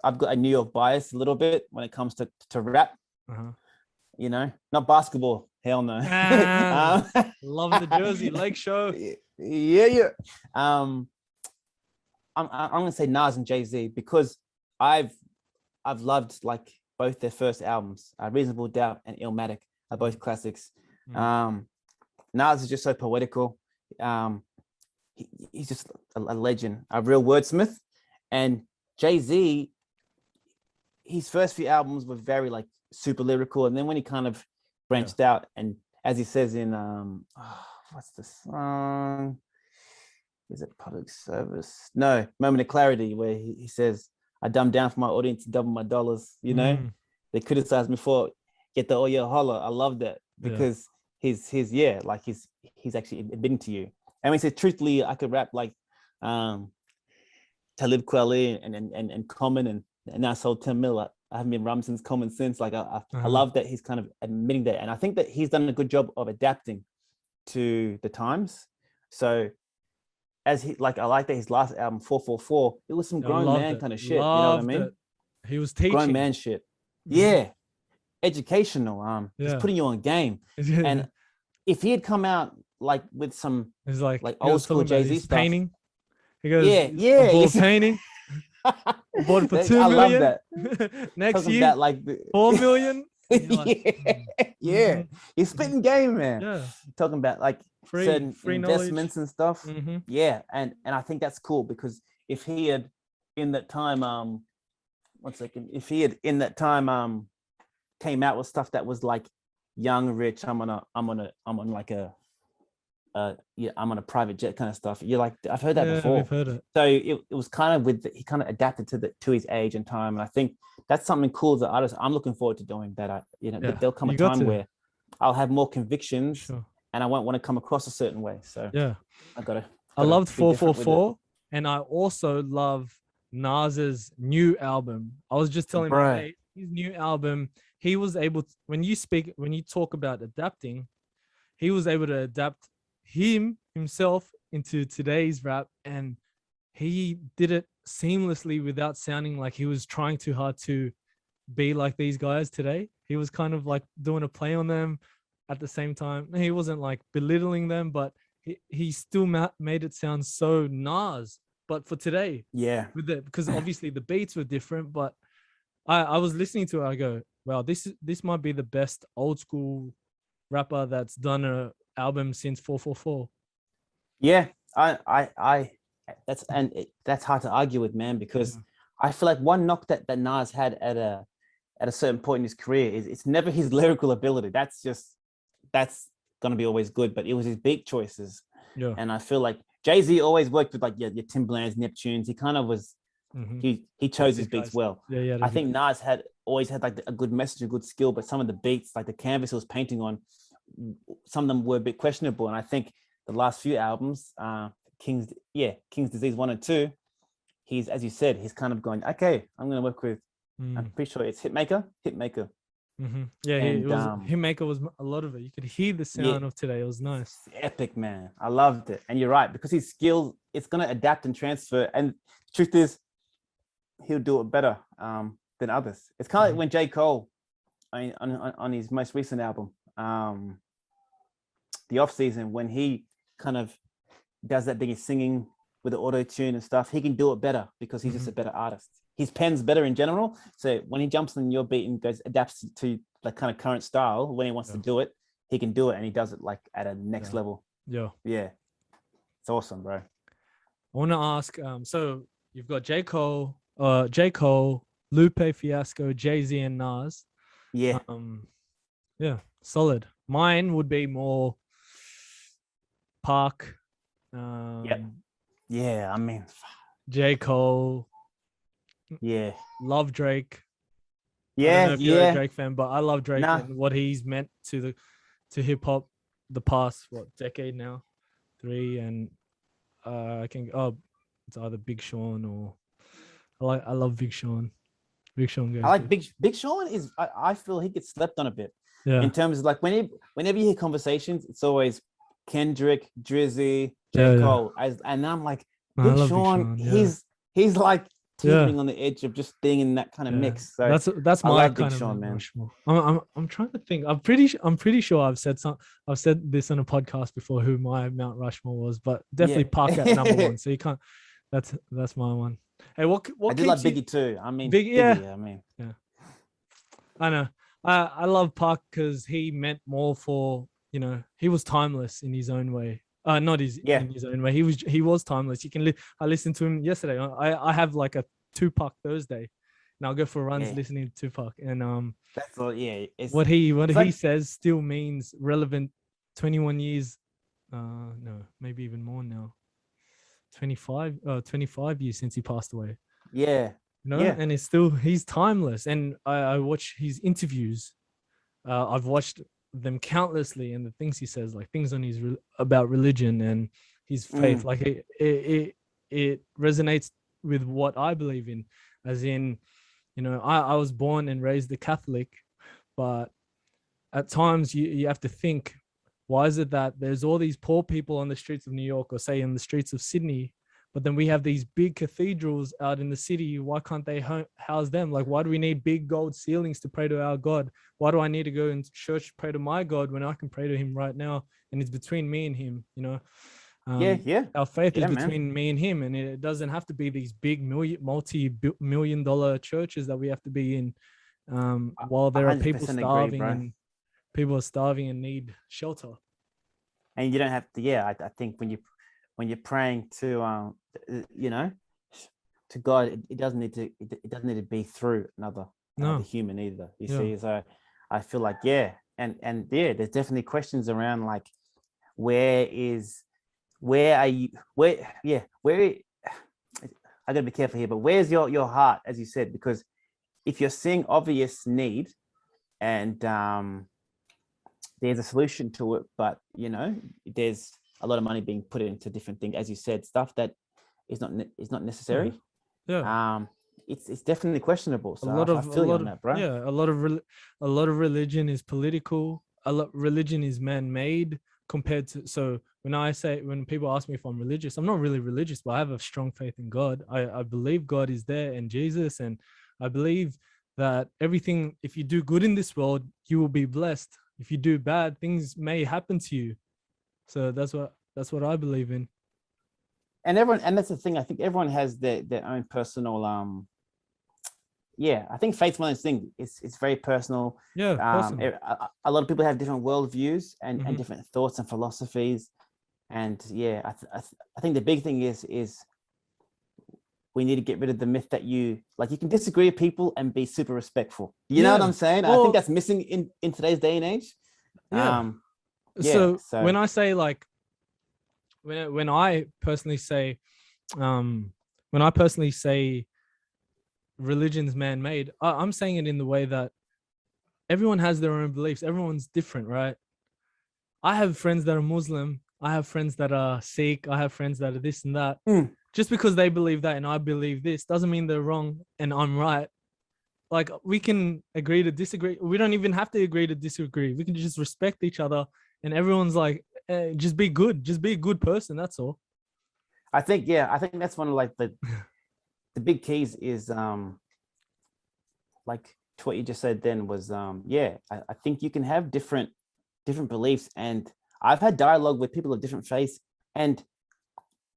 I've got a New York bias a little bit when it comes to rap. You know, not basketball. Hell no. Love the Jersey Lake Show. Yeah. I'm gonna say Nas and Jay-Z because I've loved like both their first albums. Reasonable Doubt and Illmatic are both classics. Nas is just so poetical. He's just a legend, a real wordsmith. And Jay-Z, his first few albums were very like super lyrical, and then when he kind of branched out, and as he says in what's the song? Is it Public Service? No, Moment of Clarity, where he says, I dumb down for my audience to double my dollars. You know, they criticized me for get the Oya holla. I love that because like he's actually admitting to you. And he said, truthfully, I could rap like Talib Kweli and Common and I sold 10 mil. I haven't been rum since Common since. Like I love that he's kind of admitting that, and I think that he's done a good job of adapting to the times. So as he like, I like that his last album 444, it was some grown man kind of shit. You know what I mean? He was teaching grown man shit. Yeah, educational. He's putting you on game. And if he had come out like with some, it's like old school Jay-Z stuff, painting. He goes, yeah, I bought painting. I bought it for 2 million. I love that. Next talking year, about like 4 million. Yeah. He's spitting game, man. Yeah, talking about like certain free investments knowledge and stuff. Yeah, and I think that's cool, because if he had in that time, if he had in that time came out with stuff that was like young, rich, I'm on like I'm on a private jet kind of stuff. You're like, I've heard that before. We've heard it. So it was kind of he kind of adapted to his age and time. And I think that's something cool as an artist. I'm looking forward to doing that. There'll come a time where I'll have more convictions and I won't want to come across a certain way. So yeah, I loved 444, and I also love Nas's new album. I was just telling my mate, his new album, he was able to, when you talk about adapting, he was able to adapt himself into today's rap, and he did it seamlessly without sounding like he was trying too hard to be like these guys today. He was kind of like doing a play on them at the same time. He wasn't like belittling them, but he still made it sound so Nas, but for today. Yeah, because obviously the beats were different, but I was listening to it, I go, wow, this might be the best old school rapper that's done a album since 444. Yeah, that's hard to argue with, man, because I feel like one knock that Nas had at a certain point in his career is it's never his lyrical ability. That's gonna be always good, but it was his beat choices. Yeah. And I feel like Jay-Z always worked with like your Timbalands, Neptunes. He kind of was he chose his beats well. Yeah. I think Nas always had like a good message, a good skill, but some of the beats, like the canvas he was painting on, some of them were a bit questionable. And I think the last few albums, King's Disease 1 and 2, he's, as you said, he's kind of going, okay, I'm going to work with, I'm pretty sure it's Hitmaker. Yeah, Hitmaker was a lot of it. You could hear the sound of today. It was nice. Epic, man. I loved it. And you're right, because his skills, it's going to adapt and transfer. And the truth is, he'll do it better than others. It's kind of like when J. Cole, on his most recent album, The Off Season, when he kind of does that thing, he's singing with the auto tune and stuff, he can do it better because he's just a better artist. His pen's better in general. So when he jumps on your beat and adapts to the kind of current style, when he wants to do it, he can do it, and he does it like at a next level. Yeah. It's awesome, bro. I want to ask, so you've got J. Cole, Lupe Fiasco, Jay-Z, and Nas. Yeah. Solid. Mine would be more Park. Yeah, I mean, J. Cole. Yeah. Love Drake. Yeah, I don't know if you're a Drake fan, but I love Drake and what he's meant to hip hop the past decade now, 3, and it's either Big Sean or I love Big Sean. Big Sean goes. I like Big Sean is I feel he gets slept on a bit. Yeah. In terms of like whenever you hear conversations, it's always Kendrick, Drizzy, J. Cole. And I'm like, Big Sean, he's like teetering on the edge of just being in that kind of mix. So that's my like kind Big of Sean, man. I'm trying to think. I'm pretty sure I've said this on a podcast before who my Mount Rushmore was, but definitely Park at number 1. So you can't. That's my one. Hey, what I did like Biggie too. I mean, Biggie, I know. I love Park because he meant more for, he was timeless in his own way. In his own way. He was timeless. You can I listened to him yesterday. I have like a Tupac Thursday, and I'll go for runs listening to Tupac. And that's all. Yeah, what he says still means relevant. 21 years, no, maybe even more now. 25 years since he passed away. Yeah. And he's timeless. And I watch his interviews. I've watched them countlessly, and the things he says, like things on his about religion and his faith, like it resonates with what I believe in, as in, you know, I was born and raised a Catholic, but at times you have to think, why is it that there's all these poor people on the streets of New York, or say in the streets of Sydney, but then we have these big cathedrals out in the city? Why can't they house them? Like, why do we need big gold ceilings to pray to our God? Why do I need to go into church to pray to my God when I can pray to him right now? And it's between me and him, you know? Our faith is between me and him, and it doesn't have to be these big multi-million-dollar churches that we have to be in, while there are people starving and people are starving and need shelter. And you don't have to. I think when you're praying to you know, to God, it doesn't need to be through another human either. You see, so I feel like and there's definitely questions around, like, where are you, I gotta be careful here, but where's your heart, as you said? Because if you're seeing obvious need and there's a solution to it, but you know, there's a lot of money being put into different things, as you said, stuff that is not necessary. It's definitely questionable. So I feel you on that, bro. A lot of religion is political. Religion is man-made compared to. So when people ask me if I'm religious, I'm not really religious, but I have a strong faith in God. I believe God is there and Jesus, and I believe that everything, if you do good in this world, you will be blessed. If you do bad, things may happen to you. So that's what I believe in. And that's the thing. I think everyone has their own personal I think faith's one of those things. It's very personal. Personal. A lot of people have different worldviews and different thoughts and philosophies. And I think the big thing is we need to get rid of the myth that you can disagree with people and be super respectful. You know what I'm saying? Well, I think that's missing in today's day and age. So when I say, like, when I personally say religion's man-made, I'm saying it in the way that everyone has their own beliefs. Everyone's different, right? I have friends that are Muslim. I have friends that are Sikh. I have friends that are this and that. Just because they believe that and I believe this doesn't mean they're wrong and I'm right. Like, we can agree to disagree. We don't even have to agree to disagree. We can just respect each other, and everyone's like, just be good. Just be a good person. That's all. I think that's one of, like, the big keys is like to what you just said then was I think you can have different beliefs, and I've had dialogue with people of different faiths, and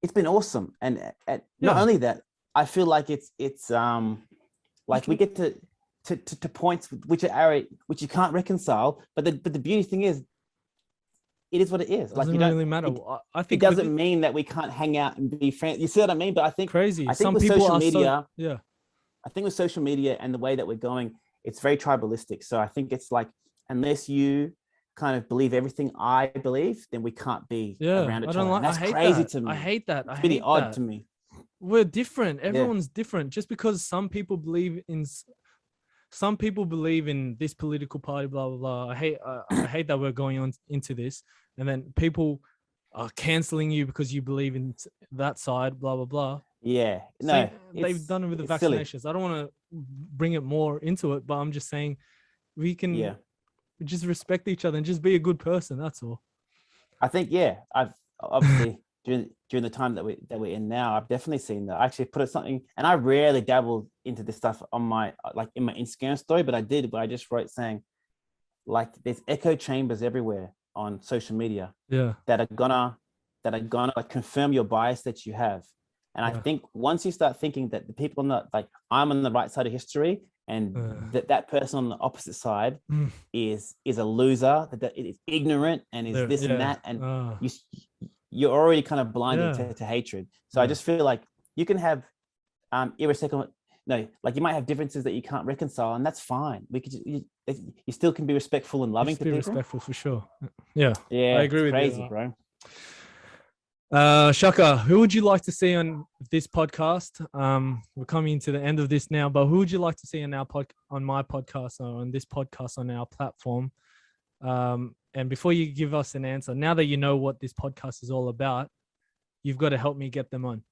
it's been awesome. And not only that, I feel like it's like we get to points which you can't reconcile, but the beauty thing is, it is what it is. Doesn't really matter. I think it doesn't mean that we can't hang out and be friends. You see what I mean? But I think Some with people social media, I think with social media and the way that we're going, it's very tribalistic. So I think it's like, unless you kind of believe everything I believe, then we can't be around each other. That's crazy to me. I hate that. It's really odd to me. We're different. Everyone's different. Just because some people believe in this political party, blah blah blah. I hate that we're going on into this, and then people are canceling you because you believe in that side, blah blah blah. Yeah, no, they've done it with the vaccinations. Silly. I don't want to bring it more into it, but I'm just saying we can just respect each other and just be a good person. That's all. I think I've obviously during the time that we're in now, I've definitely seen that. I actually put something, and I rarely dabble into this stuff on my in my Instagram story, but I just wrote saying, like, there's echo chambers everywhere on social media that are gonna like confirm your bias that you have. And I think once you start thinking that the people I'm on the right side of history, and that person on the opposite side is a loser, that it is ignorant and is this and that, and you're already kind of blinded to hatred. So I just feel like you can have you might have differences that you can't reconcile, and that's fine. You still can be respectful and loving to people. Respectful for sure. I agree with crazy, you, bro. Shaka, who would you like to see on this podcast? We're coming to the end of this now, but who would you like to see on my podcast, or on this podcast on our platform? And before you give us an answer, now that you know what this podcast is all about, you've got to help me get them on.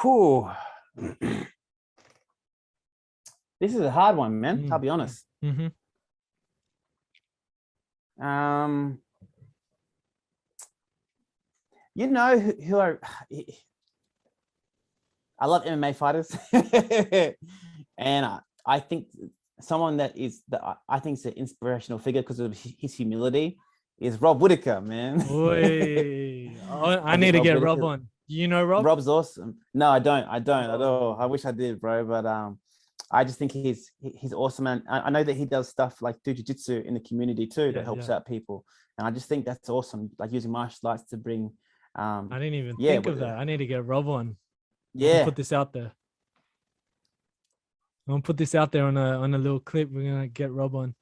Whew. This is a hard one, man. I'll be honest. Mm-hmm. You know who I love MMA fighters, and I think someone that I think is an inspirational figure because of his humility is Rob Whittaker, man. I need to get Rob on. You know Rob? Rob's awesome. No, I don't at all. I wish I did, bro, but I just think he's awesome, and I know that he does stuff like do jiu-jitsu in the community too that helps out people, and I just think that's awesome, like using martial arts to bring. I didn't even think of that. I need to get Rob on. Yeah, put this out there. I'm gonna put this out there on a little clip. We're gonna get Rob on.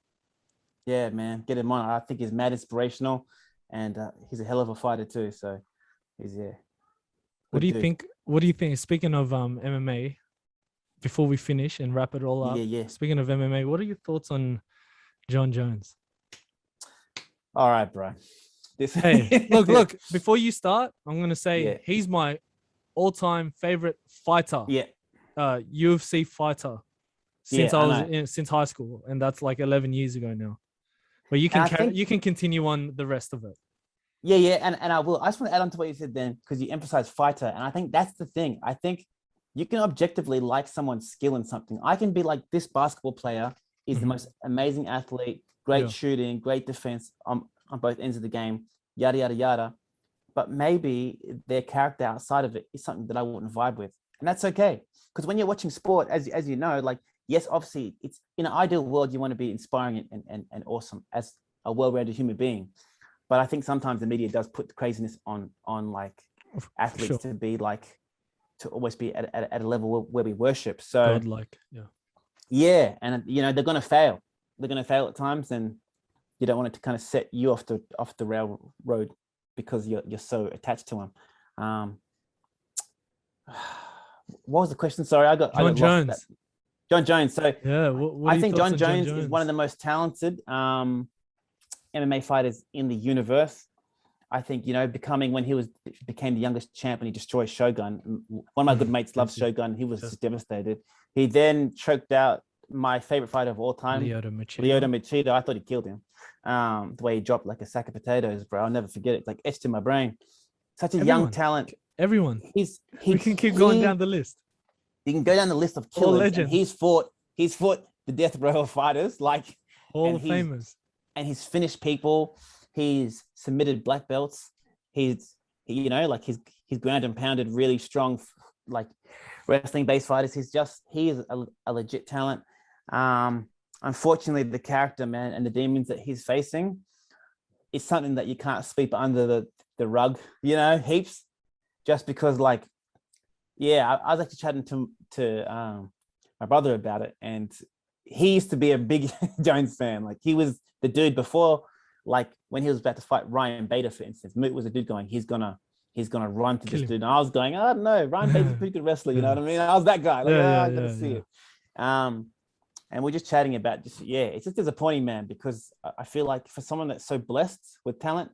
Yeah, man, get him on. I think he's mad inspirational, and he's a hell of a fighter too. So he's What do you think? What do you think? Speaking of MMA, before we finish and wrap it all up. Yeah. Speaking of MMA, what are your thoughts on Jon Jones? All right, bro. Hey, look. Before you start, I'm gonna say he's my all-time favorite fighter. Yeah. UFC fighter since since high school, and that's like 11 years ago now. But you can continue on the rest of it. Yeah, and I will. I just want to add on to what you said then, because you emphasize fighter, and I think that's the thing. I think you can objectively like someone's skill in something. I can be like, this basketball player is the most amazing athlete, great shooting, great defense on both ends of the game, yada yada yada. But maybe their character outside of it is something that I wouldn't vibe with, and that's okay. Because when you're watching sport, as you know, like, yes, obviously, it's in an ideal world you want to be inspiring and awesome as a well-rounded human being. But I think sometimes the media does put the craziness on like athletes to be like, to always be at a level where we worship. So godlike, and you know they're gonna fail. They're gonna fail at times, and you don't want it to kind of set you off the railroad because you're so attached to them. What was the question? Sorry, I got Jones. Lost that. Jon Jones. So I think Jon Jones is one of the most talented MMA fighters in the universe. I think, you know, when he became the youngest champ and he destroyed Shogun. One of my good mates loves Shogun. He was just devastated. He then choked out my favorite fighter of all time, Lyoto Machida. I thought he killed him. The way he dropped like a sack of potatoes, bro. I'll never forget it. It's like etched in my brain. Such a young talent. Everyone. We can keep going down the list. You can go down the list of killers. And he's fought the death row of fighters, like all the famous. And he's finished people. He's submitted black belts. He's ground and pounded really strong, like wrestling based fighters. He is a legit talent. Unfortunately, the character, man, and the demons that he's facing is something that you can't sweep under the rug, you know, heaps. Just because, like, I was actually chatting to my brother about it, and he used to be a big Jones fan. Like, he was the dude before, like when he was about to fight Ryan Bader, for instance. Moot was a dude going, he's gonna run to this dude. And I was going, I don't know, Ryan Bader's a pretty good wrestler, you know what I mean? I was that guy. Like, I gotta see it. And we're just chatting about it's just disappointing, man, because I feel like for someone that's so blessed with talent,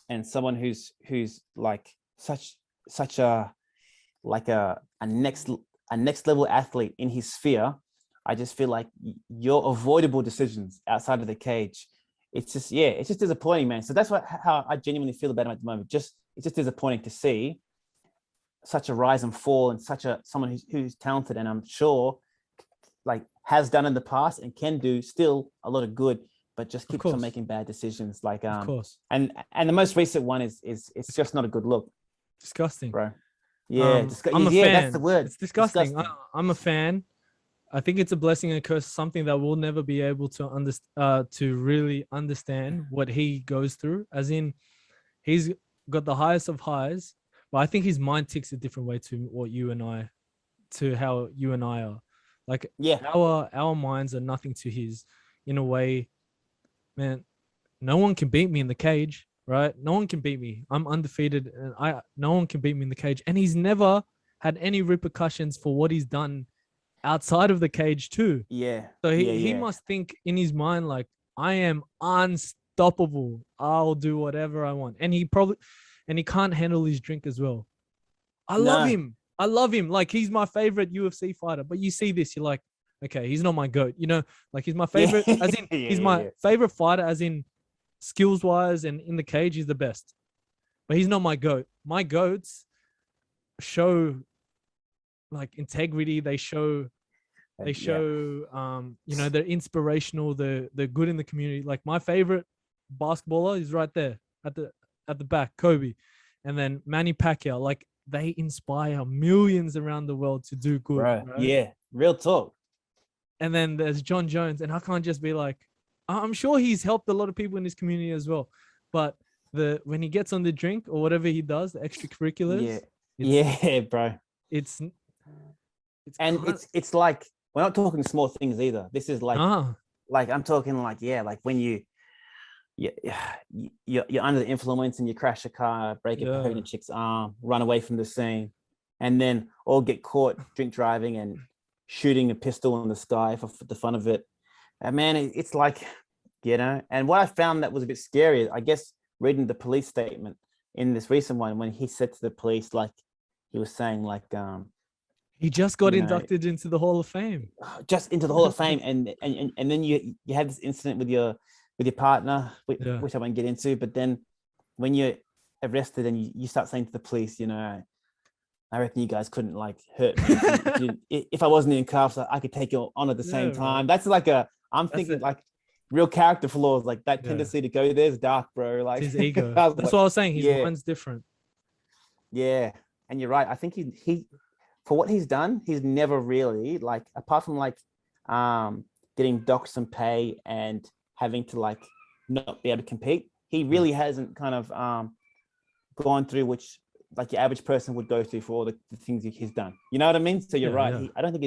and someone who's like such a next level athlete in his sphere, I just feel like your avoidable decisions outside of the cage, it's just disappointing, man. So that's how I genuinely feel about him at the moment. It's just disappointing to see such a rise and fall, and someone who's talented, and I'm sure like has done in the past and can do still a lot of good, but just keeps on making bad decisions. Like and the most recent one is it's just not a good look. Disgusting, bro. I'm a fan. That's the word. It's disgusting. I'm a fan. I think it's a blessing and a curse, something that we'll never be able to really understand what he goes through. As in, he's got the highest of highs, but I think his mind ticks a different way to how you and I are. Like, our minds are nothing to his, in a way. Man, no one can beat me in the cage, right? No one can beat me. I'm undefeated, and no one can beat me in the cage. And he's never had any repercussions for what he's done outside of the cage too. Yeah. So Yeah. he Yeah. must think in his mind like, I am unstoppable. I'll do whatever I want. And he can't handle his drink as well. I love No. him. I love him. Like, he's my favorite UFC fighter. But you see this, you're like, okay, he's not my GOAT. You know, like, he's my Yeah. favorite, as in Yeah. he's Yeah. my Yeah. favorite fighter, as in skills wise and in the cage, he's the best. But he's not my GOAT. My GOATs show like integrity. They show Yeah. you know, they're inspirational. They're good in the community. Like, my favorite basketballer is right there at the back, Kobe, and then Manny Pacquiao. Like, they inspire millions around the world to do good, Bro. right? Yeah. Real talk. And then there's Jon Jones, and I can't just be like, I'm sure he's helped a lot of people in his community as well, but when he gets on the drink or whatever he does, the extracurriculars, Yeah. Yeah, bro. it's And it's like, we're not talking small things either. This is like, like I'm talking like, yeah, like when you're under the influence and you crash a car, break a pregnant chick's arm, run away from the scene, and then all get caught drink driving and shooting a pistol in the sky for the fun of it. And man, it's like, you know, and what I found that was a bit scary, I guess, reading the police statement in this recent one, when he said to the police, like, he was saying like, he just got inducted into the Hall of Fame. Just into the Hall of Fame, and then you had this incident with your partner, which I won't get into. But then when you're arrested and you start saying to the police, you know, I reckon you guys couldn't like hurt me if I wasn't in cuffs. I could take you on at the same time. That's like I'm thinking like real character flaws, like that tendency to go there's dark, bro. Like it's his ego. That's what I was saying. His mind's different. Yeah, and you're right. I think he for what he's done, he's never really, like, apart from like getting docked some pay and having to like not be able to compete, he really hasn't kind of gone through which like your average person would go through for all the things he's done. You know what I mean? So you're right. Yeah. I don't think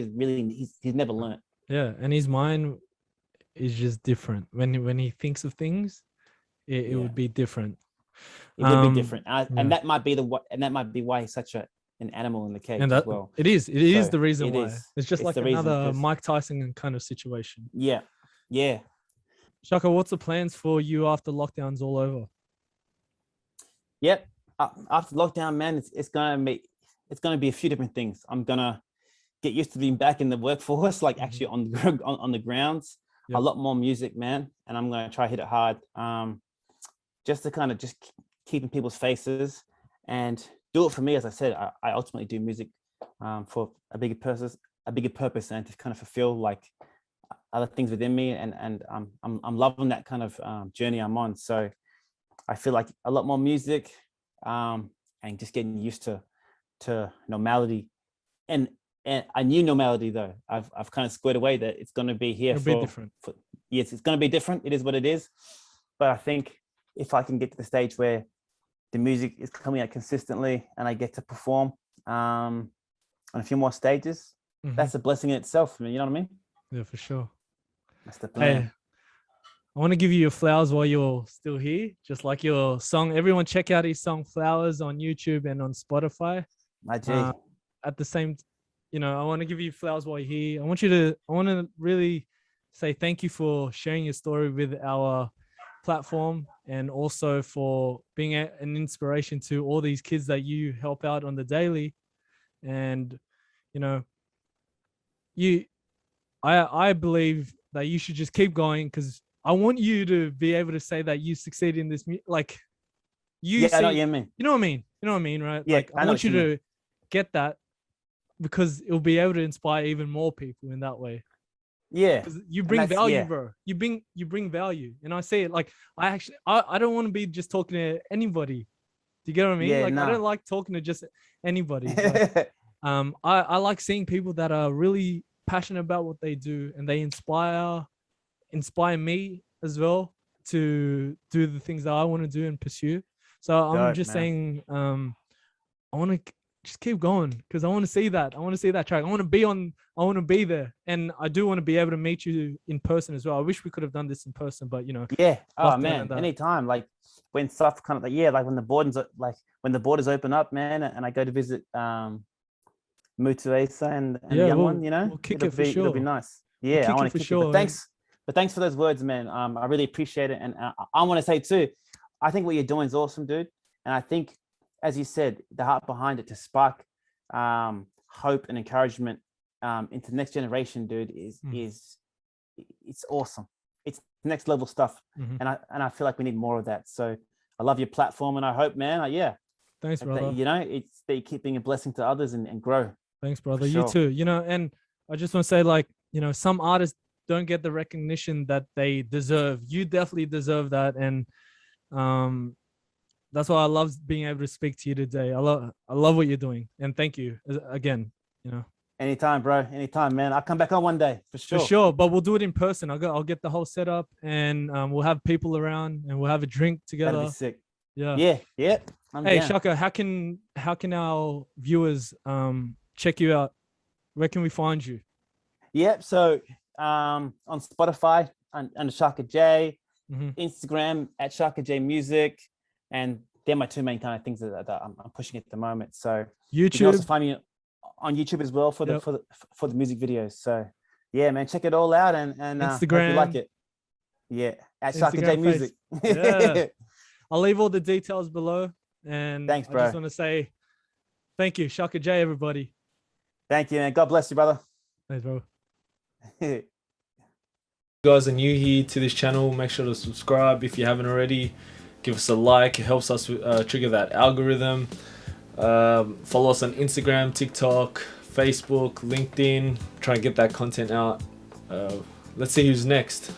he's never learned. Yeah, and his mind is just different. When he thinks of things, it would be different. It would be different, and that might be why he's such an animal in the cage as well. It is the reason why. It's just like another Mike Tyson kind of situation. Yeah. Shaka, what's the plans for you after lockdown's all over? Yep. After lockdown, man, it's gonna be a few different things. I'm gonna get used to being back in the workforce, like actually on the grounds. Yep. A lot more music, man, and I'm gonna try hit it hard. Just to kind of just keep in people's faces and do it for me. As I said, I ultimately do music for a bigger purpose, and to kind of fulfill like other things within me, and I'm loving that kind of journey I'm on. So I feel like a lot more music, and just getting used to normality, and a new normality though. I've kind of squared away that it's going to be here. It'll be different. Yes, it's going to be different. It is what it is. But I think if I can get to the stage where the music is coming out consistently and I get to perform on a few more stages, that's a blessing in itself. You know what I mean? Yeah, for sure. That's the plan. Hey, I want to give you your flowers while you're still here, just like your song. Everyone check out his song Flowers on YouTube and on Spotify. My G. At the same, I want to give you flowers while you're here. I want to really say thank you for sharing your story with our platform, and also for being an inspiration to all these kids that you help out on the daily. And I believe that you should just keep going, because I want you to be able to say that you succeed in this. Like I know what you mean. You know what I mean? You know what I mean, right? Yeah, like I want you to get that, because it'll be able to inspire even more people in that way. Yeah, you bring value, bro. You bring value, and I say it like I don't want to be just talking to anybody. Do you get what I mean? I don't like talking to just anybody. But, I like seeing people that are really passionate about what they do, and they inspire me as well to do the things that I want to do and pursue. So I'm just saying, I want to just keep going, because I want to see that. I want to see that track. I want to be there. And I do want to be able to meet you in person as well. I wish we could have done this in person, but Yeah. Oh man, anytime. Like when stuff kind of like when the borders open up, man, and I go to visit Mutulesa and the Yeah, young one, you know, we'll kick it for it'll be sure. nice. We'll Yeah, I kick it want to for kick it. But sure. And thanks for those words, man. I really appreciate it. And I want to say too, I think what you're doing is awesome, dude. And I think, as you said, the heart behind it to spark hope and encouragement into the next generation, dude, is it's awesome. It's next level stuff. mhm. And I feel like we need more of that. So I love your platform, and I hope, man, yeah, Thanks, that, brother. you know, it's that you keep being a blessing to others and grow. Thanks, For brother. You sure. too. You know, and I just want to say, like, you know, some artists don't get the recognition that they deserve. You definitely deserve that. And um that's why I love being able to speak to you today. I love what you're doing. And thank you again, you know. Anytime, bro. Anytime, man. I'll come back on one day for For sure. sure, but we'll do it in person. I'll get the whole setup, and we'll have people around, and we'll have a drink That'd be together. sick. Yeah. Yeah, yeah. I'm Hey, down. Shaka, how can our viewers check you out? Where can we find you? Yep. So on Spotify under Shaka J, Mhm. Instagram at Shaka J Music, and they're my two main kind of things that I'm pushing at the moment. So you can also YouTube. find me on YouTube as well for Yep. the music videos. So yeah, man, check it all out and hope you like Instagram. it. Yeah, at Shaka J Instagram, face. Music. Yeah. I'll leave all the details below. And Thanks, I just bro. want to say thank you, Shaka J, everybody. Thank you, man. God bless you, brother. Thanks, bro. You guys are new here to this channel, make sure to subscribe if you haven't already. Give us a like, it helps us trigger that algorithm. Follow us on Instagram, TikTok, Facebook, LinkedIn. Try and get that content out. Let's see who's next.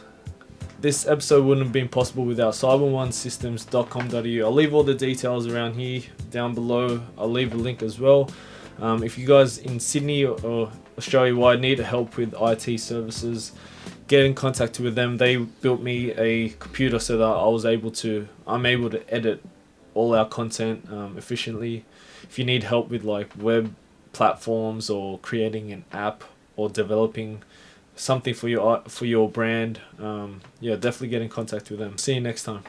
This episode wouldn't have been possible without cyber1systems.com.au. I'll leave all the details around here down below. I'll leave a link as well. If you guys in Sydney or Australia wide need help with IT services, get in contact with them. They built me a computer so that I'm able to edit all our content efficiently. If you need help with like web platforms or creating an app or developing something for your brand, yeah, definitely get in contact with them. See you next time.